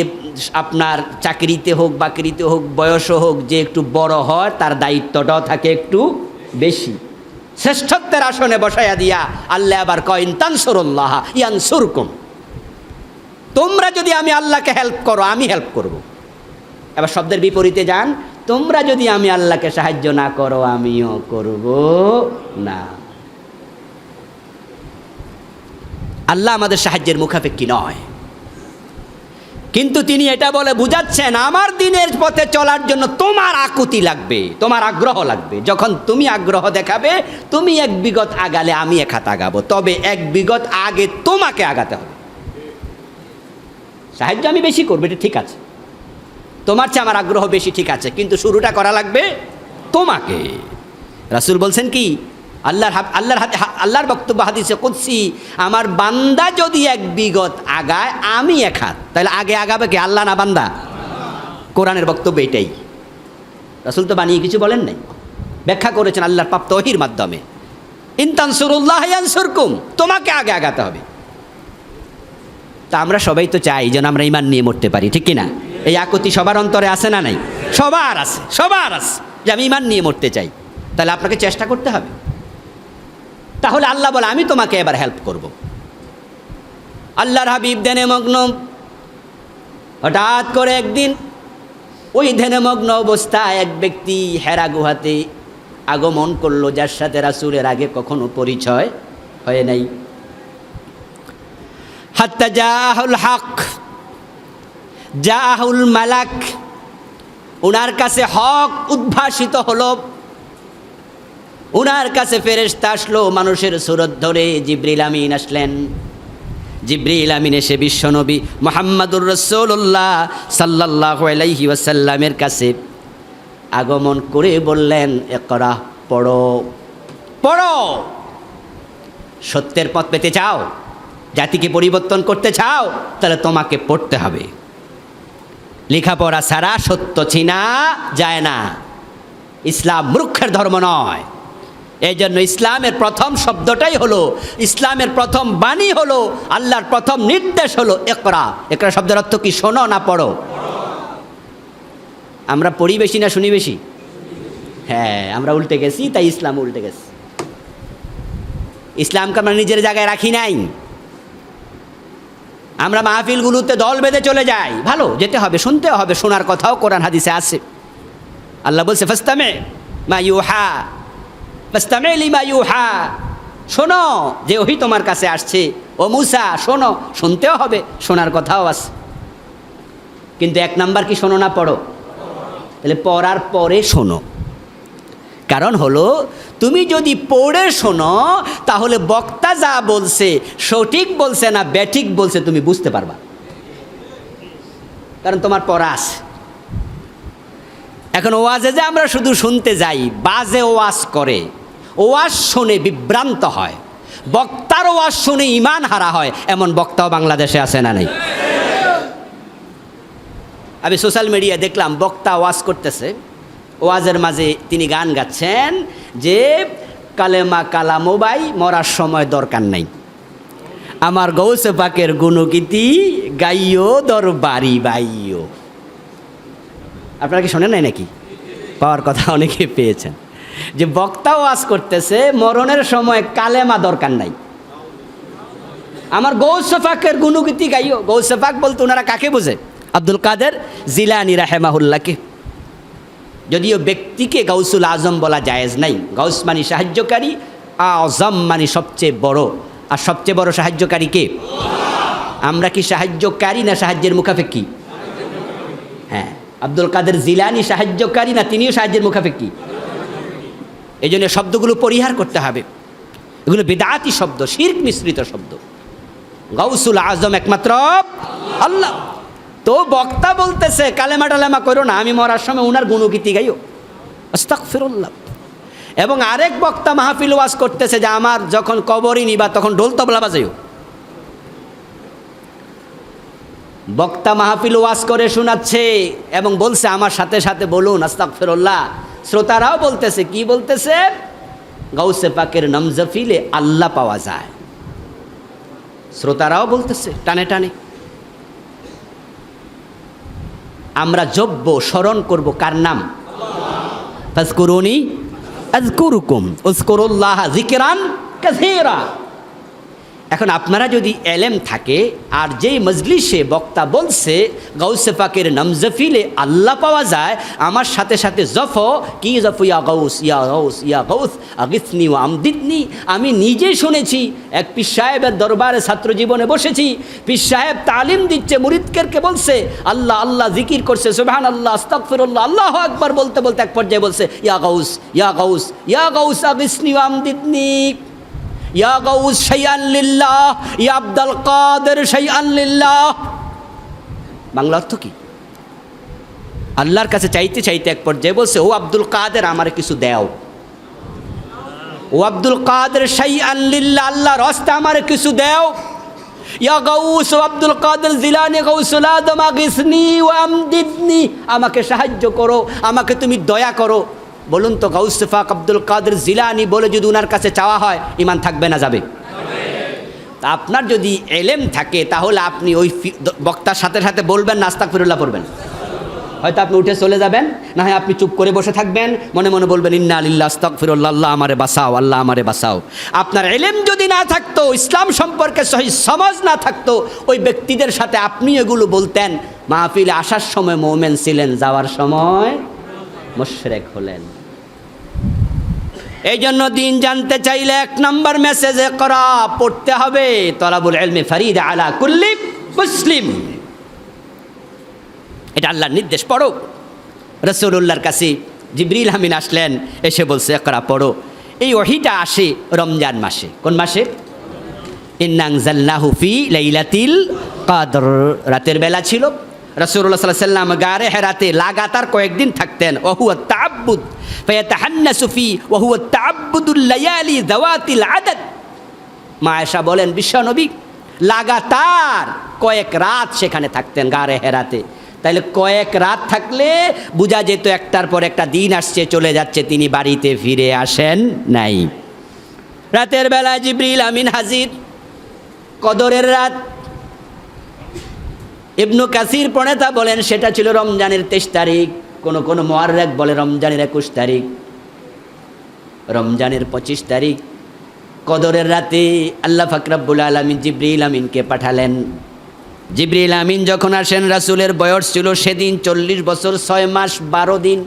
আপনার চাকরিতে হোক, বাকরিতে হোক, বয়স হোক, যে একটু বড় হয় তার দায়িত্বটাও থাকে একটু বেশি। শ্রেষ্ঠত্বের আসনে বসাইয়া দিয়া আল্লাহ আবার কয় ইন তানসুরুল্লাহ ইয়ানসুরকুম, তোমরা যদি আমি আল্লাহকে হেল্প করো আমি হেল্প করব। এবার শব্দের বিপরীতে যান, তোমরা যদি আমি আল্লাহকে সাহায্য না করো আমিও করব না। আল্লাহ আমাদের সাহায্যের মুখাপেক্ষী নয়, কিন্তু তিনি এটা বলে বুঝাচ্ছেন আমার দিনের পথে চলার জন্য তোমার আকুতি লাগবে, তোমার আগ্রহ লাগবে। যখন তুমি আগ্রহ দেখাবে, তুমি এক বিগত আগালে আমি এক হাত আগাবো, তবে এক বিগত আগে তোমাকে আগাতে হবে। সাহায্য আমি বেশি করবো, এটা ঠিক আছে, তোমার চেয়ে আমার আগ্রহ বেশি, ঠিক আছে, কিন্তু শুরুটা করা লাগবে তোমাকে। রাসূল বলছেন কি, আল্লাহর বক্তব্য হাদিসে কুদসি, আমার বান্দা যদি এক বিগত আগায় আমি এক হাত, তাহলে আগে আগাবে কে? আল্লাহ না বান্দা? কোরআনের বক্তব্য এটাই। রাসূল তো বানিয়ে কিছু বলেন নাই, ব্যাখ্যা করেছেন আল্লাহর প্রাপ্ত ওহীর মাধ্যমে। ইন তানসুরুল্লাহ ইয়ানসুরকুম, তোমাকে আগে আগাতে হবে। তা আমরা সবাই তো চাই যেন আমরা ঈমান নিয়ে মরতে পারি, ঠিক কিনা? এই আকুতি সবার অন্তরে আছে না নাই? সবার আছে, সবার আছে যে আমি ঈমান নিয়ে মরতে চাই। তাহলে আপনাকে চেষ্টা করতে হবে। তাহলে আল্লাহ বলে আমি তোমাকে এবার হেল্প করব। আল্লাহর হাবিব ধ্যানে মগ্ন, হঠাৎ করে একদিন ওই ধ্যানে মগ্ন অবস্থায় এক ব্যক্তি হেরা গুহাতে আগমন করলো, যার সাথে রাসূলের আগে কখনো পরিচয় হয় নাই। হাত্তা জাহুল হক, জাহুল মালাক, ওনার কাছে হক উদ্ভাসিত হলো। ওনার কাছে ফেরেশতা আসলো মানুষের সুরত ধরে। জিবরিল আমিন আসলেন। জিবরিল আমিন এসে বিশ্বনবী মুহাম্মদুর রাসূলুল্লাহ সাল্লাল্লাহু আলাইহি ওয়াসাল্লামের কাছে আগমন করে বললেন, ইকরা, পড়ো, পড়ো। সত্যের পথ পেতে চাও, জাতিকে পরিবর্তন করতে চাও, তাহলে তোমাকে পড়তে হবে। লেখাপড়া ছাড়া সত্য চিনা যায় না। ইসলাম মূর্খের ধর্ম নয়। এই জন্য ইসলামের প্রথম শব্দটাই হলো, ইসলামের প্রথম বাণী হলো, আল্লাহর প্রথম নির্দেশ হলো ইকরা। ইকরা শব্দের অর্থ কি? শোনো না পড়ো। আমরা পড়ি বেশি না শুনি বেশি? হ্যাঁ, আমরা উল্টে গেছি, তাই ইসলাম উল্টে গেছে। ইসলামকে আমরা নিজের জায়গায় রাখি নাই। আমরা মাহফিলগুলোতে দল বেঁধে চলে যাই। ভালো, যেতে হবে, শুনতে হবে, শোনার কথাও কোরআন হাদিসে আছে। আল্লাহ বলছে ফাস্তামি মা ইউহা, ফাস্তামি লিমা ইউহা, শোনো যে ওহী তোমার কাছে আসছে। ও মুসা শোনো, শুনতেও হবে, শোনার কথাও আছে। কিন্তু এক নাম্বার কি? শোনো না পড়ো। তাহলে পড়ার পরে শোনো। কারণ হলো, তুমি যদি পড়ে শোনো তাহলে বক্তা যা বলছে সঠিক বলছে না ব্যাঠিক বলছে তুমি বুঝতে পারবা, কারণ তোমার পড়া আছে। এখন ওয়াজে যে আমরা শুধু শুনতে যাই, বাজে ওয়াজ করে, ওয়াজ শুনে বিভ্রান্ত হয়, বক্তার ওয়াজ শুনে ঈমান হারা হয়, এমন বক্তাও বাংলাদেশে আছে না নাই? আমি সোশ্যাল মিডিয়ায় দেখলাম বক্তা ওয়াজ করতেছে, ওয়াজের মাঝে তিনি গান গাচ্ছেন যে কালেমা কালামো বাই, মরার সময় দরকার নাই, আমার গৌসে পাকের গুণগীতি গাইও দরবারি বাইও। আপনারা কি শোনেন নাই নাকি? পাওয়ার কথা অনেকে পেয়েছেন। যে বক্তা ওয়াজ করতেছে, মরণের সময় কালেমা দরকার নাই, আমার গৌসে পাকের গুণগীতি গাইও। গৌসে পাক বলতে ওনারা কাকে বোঝে? আব্দুল কাদের জিলানী রাহেমাহুল্লাহকে। যদিও ব্যক্তিকে গাউসুল আজম বলা জায়েজ নাই। গাউস মানে সাহায্যকারী, আজম মানে সবচেয়ে বড়। আর সবচেয়ে বড় সাহায্যকারী কে? আমরা কি সাহায্যকারী না সাহায্যের মুখাপেক্ষী? হ্যাঁ, আব্দুল কাদের জিলানী সাহায্যকারী না তিনিও সাহায্যের মুখাপেক্ষী? এই জন্য শব্দগুলো পরিহার করতে হবে। এগুলো বিদআতি শব্দ, শিরক মিশ্রিত শব্দ। গাউসুল আজম একমাত্র আল্লাহ। তো বক্তা বলতেছে কালেমা টালেমা করো না, আমি মরার সময় উনার গুণগীতি গাইও, আস্তাগফিরুল্লাহ। এবং আরেক বক্তা মাহফিল ওয়াজ করতেছে যে আমার যখন কবরই নিবা তখন ঢোল তবলা বাজাইও। বক্তা মাহফিল ওয়াজ করে শোনাচ্ছে এবং বলছে আমার সাথে সাথে বলুন আস্তাগফিরুল্লাহ। শ্রোতারাও বলতেছে, কি বলতেছে? গাউসে পাকের নামজাফিলে আল্লাহ পাওয়া যায়। শ্রোতারাও বলতেছে টানে টানে। আমরা জব্য স্মরণ করব কার নাম? ফাজকুরুনি আযকুরুকুম উযকুরুল্লাহ যিকরান কাসীরা। এখন আপনারা যদি এলেম থাকে আর যেই মজলিসে বক্তা বলছে গাউসে পাকের নামজাফিলে আল্লাহ পাওয়া যায়, আমার সাথে সাথে জফ কি জফ, ইয়া গাউস ইয়া গাউস ইয়া গাউস আগিসনি ওয়া আমদিদনি। আমি নিজেই শুনেছি, এক পীর সাহেবের দরবারে ছাত্র জীবনে বসেছি, পীর সাহেব তালিম দিচ্ছে, মুরিদকে বলছে আল্লাহ আল্লাহ জিকির করছে, সুবহানাল্লাহ আস্তাগফিরুল্লাহ আল্লাহু আকবার বলতে বলতে এক পর্যায়ে বলছে ইয়া গাউস ইয়া গাউস ইয়া গাউস আগিসনি ওয়া আমদিদনি, ইয়া গাউস শাইআন লিল্লাহ, ইয়া আব্দুল কাদের শাইআন লিল্লাহ। বাংলা অর্থ কি? আল্লাহর কাছে চাইতে চাইতে এক পর্যায়ে বলছে ও আব্দুল কাদের আমার কিছু দাও, ও আব্দুল কাদের শাইআন লিল্লাহ আল্লাহর রাস্তে আমার কিছু দাও। ইয়া গাউস ও আব্দুল কাদের জিলানী গাউসুল আজম আগিসনি ওয়া আমদিদনি, আমাকে সাহায্য করো, আমাকে তুমি দয়া করো। বলুন তো গাউসে পাক আব্দুল কাদের জিলানী বলে যদি উনার কাছে চাওয়া হয় ইমান থাকবে না যাবে? তা আপনার যদি এলেম থাকে তাহলে আপনি ওই বক্তার সাথে সাথে বলবেন না আস্তাগফিরুল্লাহ পড়বেন। হয়তো আপনি উঠে চলে যাবেন, না হয় আপনি চুপ করে বসে থাকবেন, মনে মনে বলবেন ইন্না লিল্লাহি আস্তাগফিরুল্লাহ, আল্লাহ আমারে বাঁচাও, আল্লাহ আমারে বাঁচাও। আপনার এলেম যদি না থাকতো, ইসলাম সম্পর্কে সহি সমাজ না থাকতো, ওই ব্যক্তিদের সাথে আপনি এগুলো বলতেন, মাহফিলে আসার সময় মুমিন ছিলেন, যাওয়ার সময় মুশরিক হলেন। এই জন্য দিন জানতে চাইলে এক নম্বর মেসেজ ইকরা পড়তে হবে। তলাবুল ইলমি ফরিদা আলা কুল্লি মুসলিম, এটা আল্লাহর নির্দেশ, পড়ো। রাসূলুল্লাহর কাছে জিবরিল আমিন আসলেন, এসে বলছে ইকরা পড়ো। এই ওহীটা আসে রমজান মাসে। কোন মাসে? ইন্না আনজালনাহু ফি লাইলাতিল কদর, রাতের বেলা ছিল। রাসূলুল্লাহ সাল্লাল্লাহু আলাইহি ওয়াসাল্লাম গারে হেরাতে লাগাতার কয়েকদিন থাকতেন। ওয়া হুয়া তাআব্বুদ ফায়াতাহান্নাসু ফি ওয়া হুয়া তাআব্বুদুল লায়ালি যাওয়াতিল আদাদ। মা আয়েশা বলেন বিশ্বনবী লাগাতার কয়েক রাত সেখানে থাকতেন গারে হেরাতে। তাইলে কয়েক রাত থাকলে বোঝা যেত একটার পর একটা দিন আসছে চলে যাচ্ছে, তিনি বাড়িতে ফিরে আসেন নাই। রাতের বেলা জিবরিল আমিন হাজির, কদরের রাত। ইবনু কাসির প্রণেতা বলেন সেটা ছিল রমজানের 23 তারিখ, কোন কোন মুআররিখ বলে রমজানের 21 তারিখ, রমজানের 25 তারিখ। কদরের রাতে আল্লাহ পাক রব্বুল আলামিন জিবরিল আমিনকে পাঠালেন। জিবরিল আমিন যখন আসেন, রাসূলের বয়স ছিল সেদিন 40 বছর 6 মাস 12 দিন।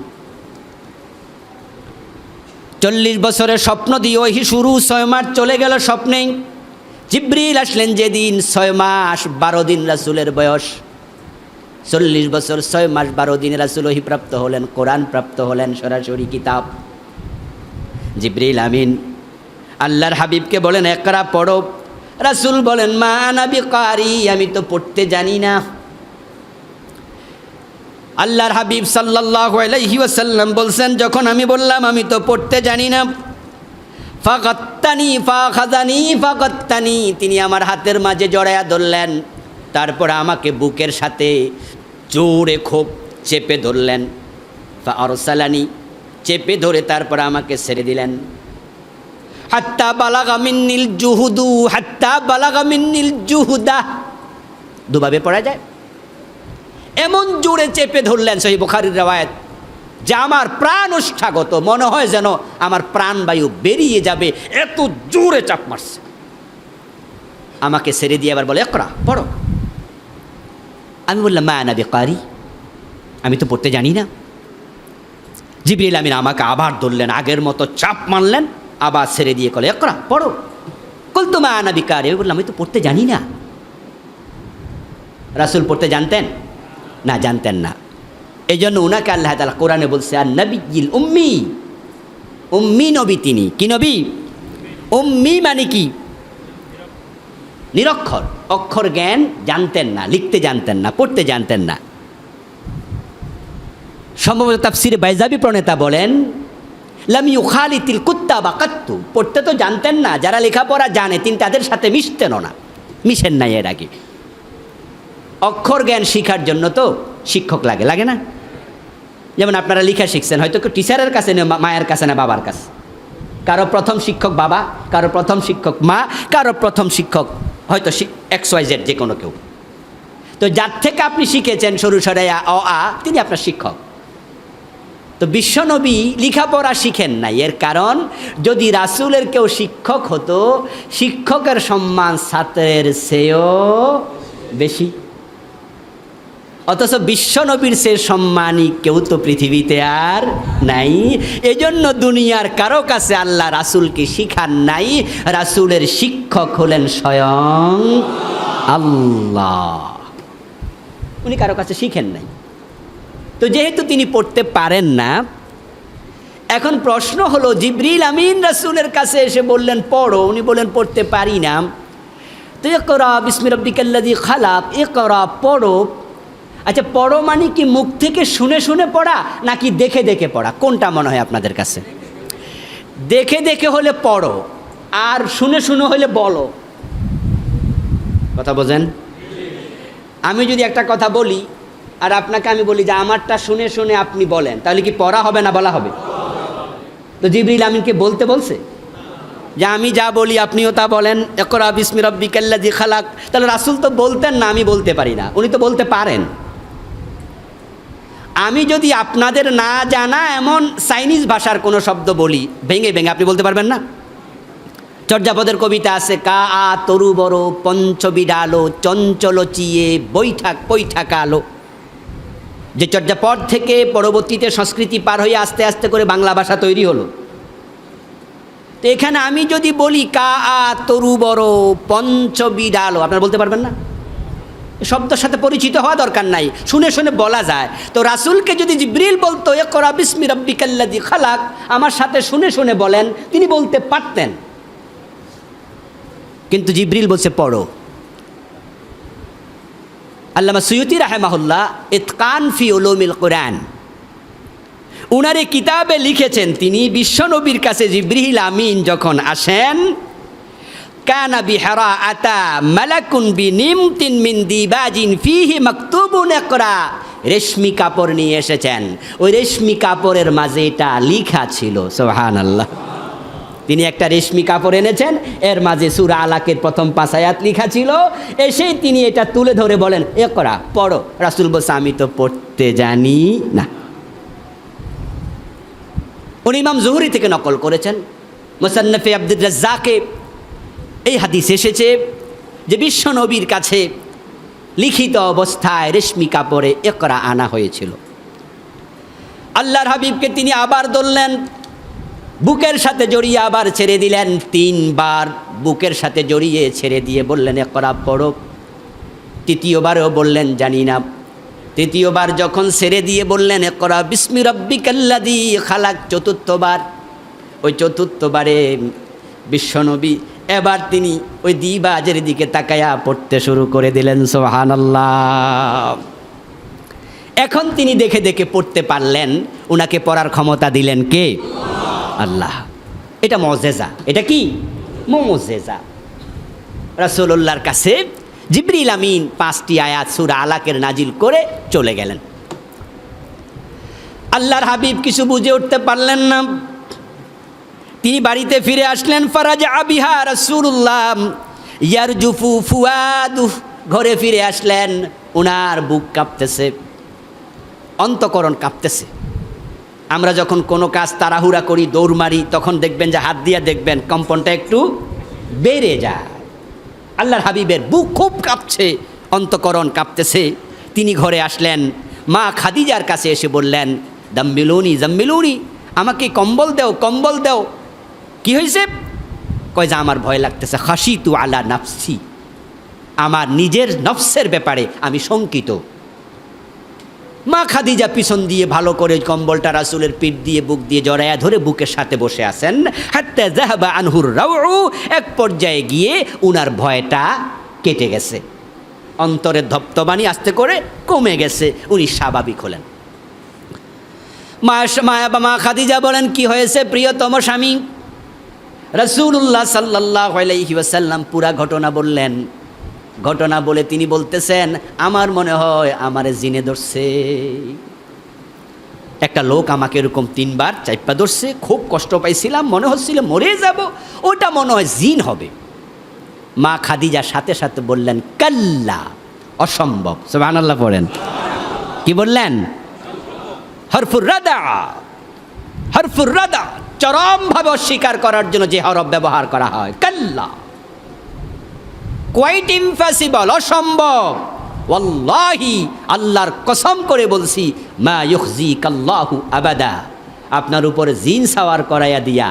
40 বছরের স্বপ্ন দিয়ে ওহি শুরু, 6 মাস চলে গেল স্বপ্নেই। জিবরিল আসলেন যেদিন 6 মাস 12 দিন রাসূলের বয়স। 40 বছর 6 মাস 12 দিন রাসূল ওহী প্রাপ্ত হলেন, কোরআন প্রাপ্ত হলেন, সরাসরি কিতাব। জিবরিল আমিন আল্লাহর হাবিবকে বলেন ইকরা পড়ো। রাসূল বলেন মা আনা বিকারি, আমি তো পড়তে জানি না। আল্লাহর হাবিব সাল্লাল্লাহু আলাইহি ওয়াসাল্লাম বলছেন যখন আমি বললাম আমি তো পড়তে জানি না, ফাগাত্তানি ফাখাযানি ফাগাত্তানি, তিনি আমার হাতের মাঝে জড়ায়া ধরলেন, তারপর আমাকে বুকের সাথে জোরে খুব চেপে ধরলেন। ফাআরসালানি, চেপে ধরে তারপর আমাকে ছেড়ে দিলেন। হাত্তা বালাগা মিন্নিল জুহুদু, হাত্তা বালাগা মিন্নিল জুহুদা, দুভাবে পড়া যায়। এমন জোরে চেপে ধরলেন, সহিহ বুখারীর রওয়ায়াত। যে আমার প্রাণ ওষ্ঠাগত, মনে হয় যেন আমার প্রাণবায়ু বেরিয়ে যাবে, এত জোরে চাপ মারছে। আমাকে ছেড়ে দিয়ে আবার বলে ইকরা, পড়ো। আমি বললাম মা আনা বিকারি, আমি তো পড়তে জানি না। জিবরিল আমিন আমাকে আবার ধরলেন, আগের মতো চাপ মারলেন, আবার ছেড়ে দিয়ে কলে ইকরা, পড়ো। কুলতু মা আনা বিকারি, আমি বললাম আমি তো পড়তে জানি না। রাসূল পড়তে জানতেন না? জানতেন না। এই জন্য উনাকে আল্লাহ তাআলা কোরআনে বলছে আর নবিয়্যিল উম্মি, উম্মি নবী তিনি। কি নবী? উম্মি মানে কি? নিরক্ষর, অক্ষর জ্ঞান জানতেন না, লিখতে জানতেন না, পড়তে জানতেন না। সম্ভবত তাফসিরে বাইজাবি প্রণেতা বলেন লাম ইউখালিতিল কুত্তাবা কাত্তু, পড়তে তো জানতেন না, যারা লেখাপড়া জানে তিনি তাদের সাথে মিশতেনও না, মিশেন নাই এর আগে। অক্ষর জ্ঞান শিখার জন্য তো শিক্ষক লাগে, লাগে না? যেমন আপনারা লেখা শিখছেন, হয়তো কেউ টিচারের কাছে না, মায়ের কাছে না বাবার কাছে। কারো প্রথম শিক্ষক বাবা, কারো প্রথম শিক্ষক মা, কারো প্রথম শিক্ষক হয়তো XYZ যে কোনো কেউ। তো যার থেকে আপনি শিখেছেন সরু সরাই অ আ, তিনি আপনার শিক্ষক। তো বিশ্বনবী লেখাপড়া শিখেন নাই, এর কারণ যদি রাসূলের কেউ শিক্ষক হতো, শিক্ষকের সম্মান ছাত্রের চেয়েও বেশি। অথচ বিশ্বনবীর সে সম্মানী কেউ তো পৃথিবীতে আর নাই। এজন্য দুনিয়ার কারো কাছে আল্লাহ রাসূলকে শিখান নাই, রাসূলের শিক্ষক হলেন স্বয়ং আল্লাহ। উনি কারো কাছে শিখেন নাই। তো যেহেতু তিনি পড়তে পারেন না, এখন প্রশ্ন হলো জিবরিল আমিন রাসূলের কাছে এসে বললেন পড়ো, উনি বললেন পড়তে পারি না। তো ইকরা বিসমি রাব্বিকাল্লাযী খালাক, ইকরা পড়ো। আচ্ছা, পড়ো মানে কি মুখ থেকে শুনে শুনে পড়া নাকি দেখে দেখে পড়া? কোনটা মনে হয় আপনাদের কাছে? দেখে দেখে হলে পড়ো, আর শুনে শুনে হলে বলো। কথা বোঝেন? আমি যদি একটা কথা বলি আর আপনাকে আমি বলি যে আমারটা শুনে শুনে আপনি বলেন, তাহলে কি পড়া হবে না বলা হবে? তো জিবরিল আমিনকে বলতে বলছে যে আমি যা বলি আপনিও তা বলেন, ইকরা বিসমি রাব্বিকাল্লাযী খালাক। তাহলে রাসূল তো বলতেন না আমি বলতে পারি না, উনি তো বলতে পারেন। আমি যদি আপনাদের না জানা এমন চাইনিজ ভাষার কোনো শব্দ বলি ভেঙে ভেঙে, আপনি বলতে পারবেন না? চর্যাপদের কবিতা আছে, কা আ তরু বড় পঞ্চবিডালো চঞ্চল চিয়ে বৈঠাক পৈঠাকালো। যে চর্যাপদ থেকে পরবর্তীতে সংস্কৃতি পার হয়ে আস্তে আস্তে করে বাংলা ভাষা তৈরি হলো। তো এখানে আমি যদি বলি কা আ তরু বড় পঞ্চবিডালো, আপনারা বলতে পারবেন না? শব্দের সাথে পরিচিত হওয়া দরকার নাই, শুনে শুনে বলা যায়। তো রাসূলকে যদি জিবরিল বলতো ইকরা বিসমি রাব্বিকাল্লাযী খালাক, আমার সাথে শুনে শুনে বলেন, তিনি বলতে পারতেন। কিন্তু জিবরিল বলছে পড়ো। আল্লামা সুয়ুতি রাহিমাহুল্লাহ ইতকান ফি উলুমিল কুরআন, উনার এই কিতাবে লিখেছেন, তিনি বিশ্বনবীর কাছে জিবরিল আমিন যখন আসেন, কানা বিহারা আতা মালাকুন বিনিমতিন মিন দিবাজিন ফিহি মাকতুবুন ইকরা, রেশমি কাপড় নিয়ে এসেছেন, ওই রেশমি কাপড়ের মাঝে এটা লেখা ছিল। সুবহানাল্লাহ। তিনি একটা রেশমি কাপড় এনেছেন, এর মাঝে সূরা আলাকের প্রথম 5 আয়াত লেখা ছিল। এসেই তিনি এটা তুলে ধরে বলেন ইকরা, পড়ো। রাসূল বলছে আমি তো পড়তে জানি না। উনি ইমাম জুহরি থেকে নকল করেছেন, মুসান্নাফে আব্দুর রাজ্জাকে এই হাদিস এসেছে যে বিশ্বনবীর কাছে লিখিত অবস্থায় রেশমি কাপড়ে ইকরা আনা হয়েছিল। আল্লাহর হাবিবকে তিনি আবার ধরলেন, বুকের সাথে জড়িয়ে আবার ছেড়ে দিলেন। 3 বার বুকের সাথে জড়িয়ে ছেড়ে দিয়ে বললেন ইকরা পড়ো। তৃতীয়বারও বললেন জানি না। তৃতীয়বার যখন ছেড়ে দিয়ে বললেন ইকরা বিসমি রাব্বিকাল্লাযী খালাক, চতুর্থবার, ওই চতুর্থবারে বিশ্বনবী এবার তিনি ওই দিবাজের দিকে তাকায়া পড়তে শুরু করে দিলেন। সুবহানাল্লাহ। এখন তিনি দেখে দেখে পড়তে পারলেন, উনাকে পড়ার ক্ষমতা দিলেন কে? আল্লাহ। এটা মুজিজা। এটা কি? মুজিজা। রাসূলুল্লাহর কাছে জিবরিল আমিন 5টি আয়াত সূরা আলাকের নাজিল করে চলে গেলেন। আল্লাহর হাবিব কিছু বুঝে উঠতে পারলেন না, তিনি বাড়িতে ফিরে আসলেন। ফারাজা বিহা রাসূলুল্লাহ ইয়ারজুফু ফুয়াদু, ঘরে ফিরে আসলেন, ওনার বুক কাঁপতেছে, অন্তঃকরণ কাঁপতেছে। আমরা যখন কোনো কাজ তাড়াহুড়া করি, দৌড় মারি, তখন দেখবেন যে হাত দিয়ে দেখবেন কম্পনটা একটু বেড়ে যায়। আল্লাহর হাবিবের বুক খুব কাঁপছে, অন্তঃকরণ কাঁপতেছে। তিনি ঘরে আসলেন, মা খাদিজার কাছে এসে বললেন, জাম্মিলুনি জাম্মিলুনি, আমাকে কম্বল দাও, কম্বল দাও। কি হয়েছে? কয় যে আমার ভয় লাগতেছে, খাশিতু আলা নাফসি, আমার নিজের নফসের ব্যাপারে আমি শঙ্কিত। মা খাদিজা পিছন দিয়ে ভালো করে কম্বলটা রাসূলের পিঠ দিয়ে বুক দিয়ে জড়ায়া ধরে বুকের সাথে বসে আছেন। হাত্তা যাহাবা আনহুর রাউ, এক পর্যায়ে গিয়ে উনার ভয়টা কেটে গেছে, অন্তরের ধপ্তবানি আস্তে করে কমে গেছে, উনি স্বাভাবিক হলেন। মা খাদিজা বলেন, কি হয়েছে প্রিয়তম স্বামী? রাসূলুল্লাহ সাল্লাল্লাহু আলাইহি ওয়াসাল্লাম পুরা ঘটনা বললেন। ঘটনা বলে তিনি বলতেছেন, আমার মনে হয় আমারে জিনে ধরছে। একটা লোক আমাকে এরকম 3 বার 4 পা ধরছে, খুব কষ্ট পাইছিলাম, মনে হচ্ছিল মরে যাব, ওটা মনে হয় জিন হবে। মা খাদিজার সাথে সাথে বললেন, কাল্লা, অসম্ভব। সুবহানাল্লাহ পড়েন। কি বললেন? হরফুর রাদা, হরফুর রাদা, চরমভাবে অস্বীকার করার জন্য যে হরফ ব্যবহার করা হয়, কাল্লা, কোয়াইট ইম্পসিবল, অসম্ভব। ওয়াল্লাহি, আল্লাহর কসম করে বলছি, মা ইউখজিকাল্লাহু আবাদা, আপনার উপরে জিন সাওয়ার করাইয়া দিয়া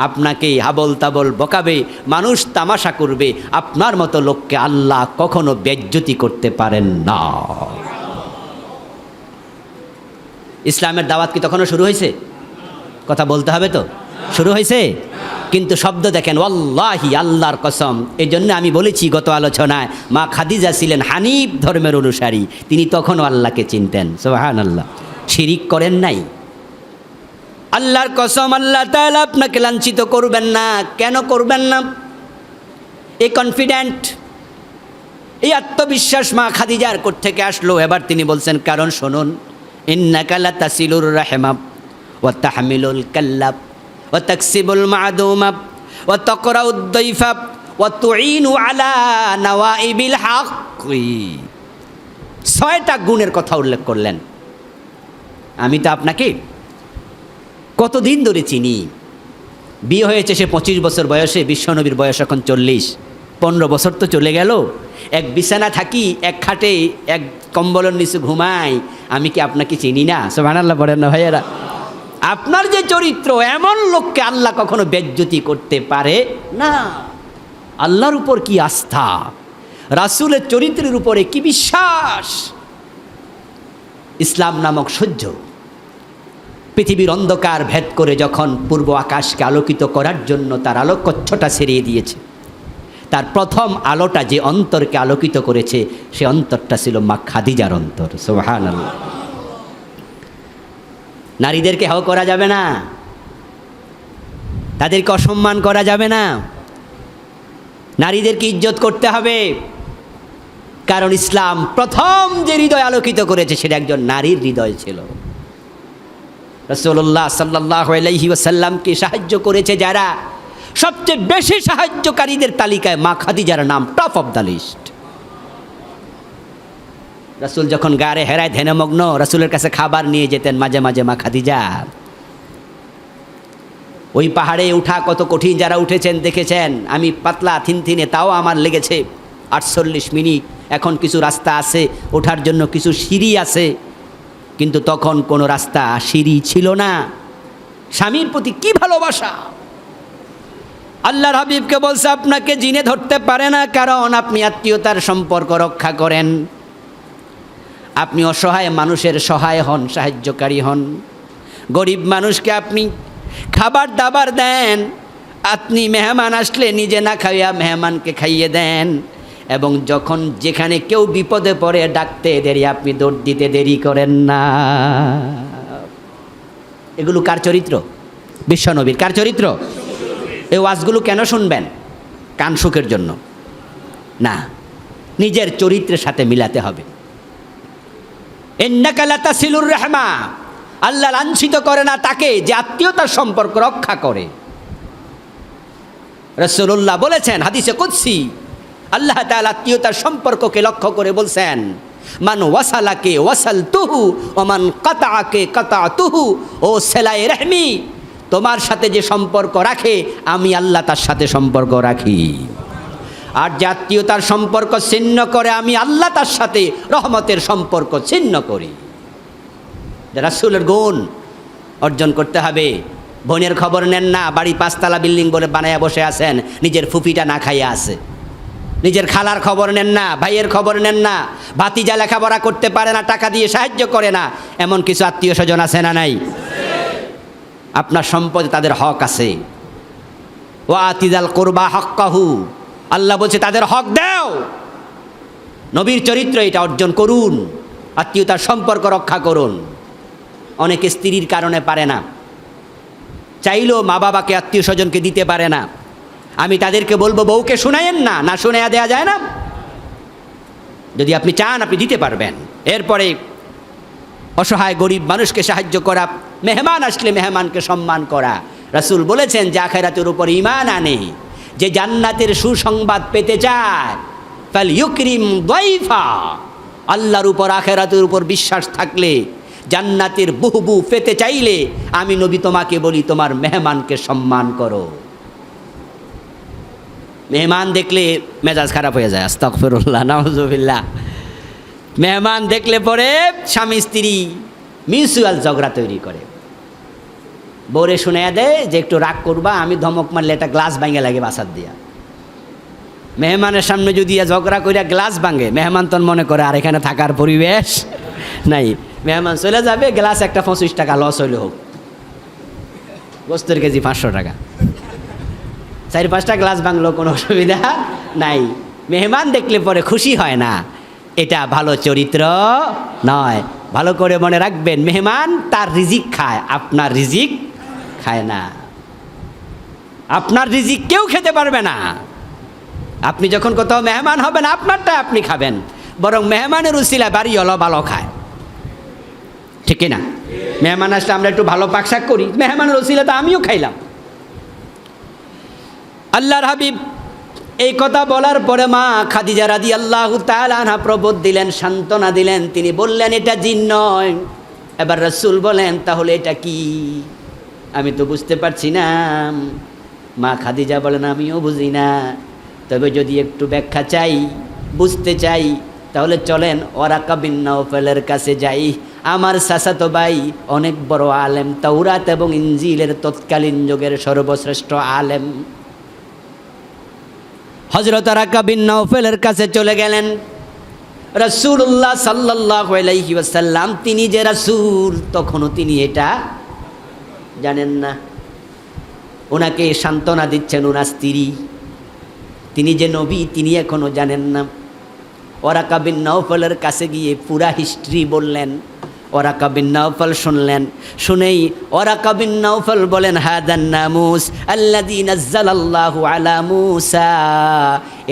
আপনাকে হাবল তাবল বকাবে, মানুষ তামাশা করবে, আপনার মতো লোককে আল্লাহ কখনো বেজ্জতি করতে পারেন না। ইসলামের দাওয়াত কি তখনও শুরু হয়েছে? কথা বলতে হবে তো, শুরু হয়েছে, কিন্তু শব্দ দেখেন, ওয়াল্লাহি, আল্লাহর কসম। এই জন্য আমি বলেছি গত আলোচনায়, মা খাদিজা ছিলেন হানিফ ধর্মের অনুসারী, তিনি তখনও আল্লাহকে চিনতেন। সুবহানাল্লাহ, শিরিক করেন নাই। আল্লাহর কসম, আল্লাহ তাআলা আপনাকে লাঞ্ছিত করবেন না। কেন করবেন না? এই কনফিডেন্ট, এই আত্মবিশ্বাস মা খাদিজার কোত্থেকে আসলো? এবার তিনি বলছেন, কারণ শুনুন, ইন্নাকা লাতাসিলুর রাহমা ওয়া তাহমিলুল কাল্লাব ওয়া তাকসিবুল মা'দুমা ওয়া তাকরাউদ দাইফা ওয়া তুঈনু আলা নাওয়াইবিল হক। 6টা গুণের কথা উল্লেখ করলেন। আমি তো আপনাকে কতদিন ধরে চিনি, বিয়ে হয়েছে সে 25 বছর বয়সে, বিশ্বনবীর বয়স এখন 40, 15 বছর তো চলে গেল। এক বিছানা থাকি, এক খাটে, এক কম্বলের নিচে ঘুমাই, আমি কি আপনাকে চিনি না? সুবহানাল্লাহ বলেন না ভাইয়েরা? আপনার যে চরিত্র, এমন লোককে আল্লাহ কখনো বেজ্জতি করতে পারে না। আল্লাহর উপর কি আস্থা, রাসূলের চরিত্রের উপরে কি বিশ্বাস। ইসলাম নামক সূর্য পৃথিবীর অন্ধকার ভেদ করে যখন পূর্ব আকাশকে আলোকিত করার জন্য তার আলোকচ্ছটা ছেড়িয়ে দিয়েছে, তার প্রথম আলোটা যে অন্তরকে আলোকিত করেছে, সে অন্তরটা ছিল মা খাদিজার অন্তর। সুবহানাল্লাহ। নারীদেরকে হেয় করা যাবে না, তাদেরকে অসম্মান করা যাবে না, নারীদেরকে ইজ্জত করতে হবে। কারণ ইসলাম প্রথম যে হৃদয় আলোকিত করেছে, সেটা একজন নারীর হৃদয় ছিল। রাসূলুল্লাহ সাল্লাল্লাহু আলাইহি ওয়াসাল্লামকে সাহায্য করেছে যারা, সবচেয়ে বেশি সাহায্যকারীদের তালিকায় মা খাদিজার নাম টপ অফ দ্য লিস্ট। রাসূল যখন গারে হেরায় ধ্যানমগ্ন, রাসূলের কাছে খাবার নিয়ে যেতেন মাঝে মাঝে মা খাদিজা। ওই পাহাড়ে উঠা কত কঠিন, যারা উঠেছেন দেখেছেন। আমি পাতলা থিনথিনে, তাও আমার লেগেছে 48 মিনিট। এখন কিছু রাস্তা আছে ওঠার জন্য, কিছু সিঁড়ি আছে, কিন্তু তখন কোনো রাস্তা সিঁড়ি ছিল না। স্বামীর প্রতি কি ভালোবাসা! আল্লাহর হাবিবকে বলছে, আপনাকে জিনে ধরতে পারে না, কারণ আপনি আত্মীয়তার সম্পর্ক রক্ষা করেন, আপনি অসহায় মানুষের সহায় হন, সাহায্যকারী হন, গরিব মানুষকে আপনি খাবার দাবার দেন, আপনি মেহমান আসলে নিজে না খাইয়া মেহমানকে খাইয়ে দেন, এবং যখন যেখানে কেউ বিপদে পড়ে ডাকতে দেরি, আপনি দৌড় দিতে দেরি করেন না। এগুলো কার চরিত্র? বিশ্বনবীর। কার চরিত্র? এই ওয়াজগুলো কেন শুনবেন? কান সুখের জন্য না, নিজের চরিত্রের সাথে মিলাতে হবে। ইন্নাকা লাতাসিলুর রাহমা, আল্লাহ লাঞ্ছিত করে না তাকে যে আত্মীয়তার সম্পর্ক রক্ষা করে। রাসূলুল্লাহ বলেছেন হাদিসে কুদসি, আল্লাহ তাআলা আত্মীয়তার সম্পর্ককে লক্ষ্য করে বলছেন, মান ওয়াসালাকে ওয়াসালতুহু ওয়া মান কাতাআকে কাতাতুহু। ও সেলাই রহমি, তোমার সাথে যে সম্পর্ক রাখে আমি আল্লাহ তার সাথে সম্পর্ক রাখি, আর যে আত্মীয়তার সম্পর্ক ছিন্ন করে আমি আল্লাহ তার সাথে রহমতের সম্পর্ক ছিন্ন করি। রাসূলের গুণ অর্জন করতে হবে। বোনের খবর নেন না, বাড়ি 5 তলা বিল্ডিং বলে বানায়া বসে আছেন, নিজের ফুফিটা না খাইয়া আছে। নিজের খালার খবর নেন না, ভাইয়ের খবর নেন না, ভাতিজা লেখাপড়া করতে পারে না, টাকা দিয়ে সাহায্য করে না, এমন কিছু আত্মীয় স্বজন আছে না নাই? আপনার সম্পদে তাদের হক আছে। ওয়া আতিজাল কুরবা হাক্কাহু, আল্লাহ বলছে তাদের হক দাও। নবীর চরিত্র এটা অর্জন করুন, আত্মীয়তার সম্পর্ক রক্ষা করুন। অনেকে স্ত্রীর কারণে পারে না, চাইলেও মা বাবাকে আত্মীয় স্বজনকে দিতে পারে না। আমি তাদেরকে বলবো বউকে শুনাইয়েন না, না শুনাইয়া দেয়া যায় না। যদি আপনি চান আপনি দিতে পারবেন। এরপরে অসহায় গরিব মানুষকে সাহায্য করা, মেহমান আসলে মেহমানকে সম্মান করা। রাসূল বলেছেন যে আখিরাতের উপর ঈমান আনে, যে জান্নাতের সুসংবাদ পেতে চায়, ফাল ইউকরিম দাইফা। আল্লাহর উপর আখিরাতের উপর বিশ্বাস থাকলে, জান্নাতের বুহবু পেতে চাইলে আমি নবী তোমাকে বলি তোমার মেহমানকে সম্মান করো। মেহমান দেখলে মেজাজ খারাপ হয়ে যায়, আস্তাগফিরুল্লাহ, নাউযুবিল্লাহ। মেহমান দেখলে পরে স্বামী স্ত্রী মিউচুয়াল ঝগড়া তৈরি করে। বউরে শুনাইয়া দেয় যে একটু রাগ করবা, আমি ধমক মারলে একটা গ্লাস ভাঙে লাগে বাসার দিয়া। মেহমানের সামনে যদি ঝগড়া করিয়া গ্লাস ভাঙে, মেহমান তখন মনে করে আর এখানে থাকার পরিবেশ নাই, মেহমান চলে যাবে, গ্লাস একটা 25 টাকা লস হইলে হোক, গোস্তের কেজি 500 টাকা, 4-5টা গ্লাস ভাঙলো কোনো অসুবিধা নাই। মেহমান দেখলে পরে খুশি হয় না, এটা ভালো চরিত্র নয়। ভালো করে মনে রাখবেন, মেহমান তার রিজিক খায়, আপনার রিজিক খায় না। আপনার রিজিক কেউ খেতে পারবে না। আপনি যখন কোথাও মেহমান হবেন, আপনারটা আপনি খাবেন, বরং মেহমানের উসিলা বাড়ি হলো ভালো খায়, ঠিক না? মেহমান আসলে আমরা একটু ভালো পাকশাক করি, মেহমানের উসিলা তো আমিও খাইলাম। আল্লাহর হাবিব এই কথা বলার পরে মা খাদিজা রাদিয়াল্লাহু তাআলা আনহা প্রবোধ দিলেন, সান্ত্বনা দিলেন। তিনি বললেন এটা জিন নয়। এবার রাসূল বলেন তাহলে এটা কি? আমি তো বুঝতে পারছি না। মা খাদিজা বলেন আমিও বুঝি না, তবে যদি একটু ব্যাখ্যা চাই, বুঝতে চাই, তাহলে চলেন ওরাকা বিন নাওফালের কাছে যাই। আমার চাচাতো ভাই অনেক বড় আলেম, তাওরাত এবং ইনজিলের তৎকালীন যুগের সর্বশ্রেষ্ঠ আলেম। হযরত ওরাকা বিন নাওফালের কাছে চলে গেলেন। রাসূলুল্লাহ সাল্লাল্লাহু আলাইহি ওয়াসাল্লাম তিনি যে রাসূল তখনও তিনি এটা জানেন না। ওনাকে সান্ত্বনা দিচ্ছেন ওনার স্ত্রী, তিনি যে নবী তিনি এখনও জানেন না। ওরাকা বিন নাওফালের কাছে গিয়ে পুরা হিস্ট্রি বললেন। ওরাকা বিন নাওফাল শুনলেন। শুনেই ওরাকা বিন নাওফাল বলেন হাদান নামুস আল্লাযী নাযালাল্লাহু আলা মূসা,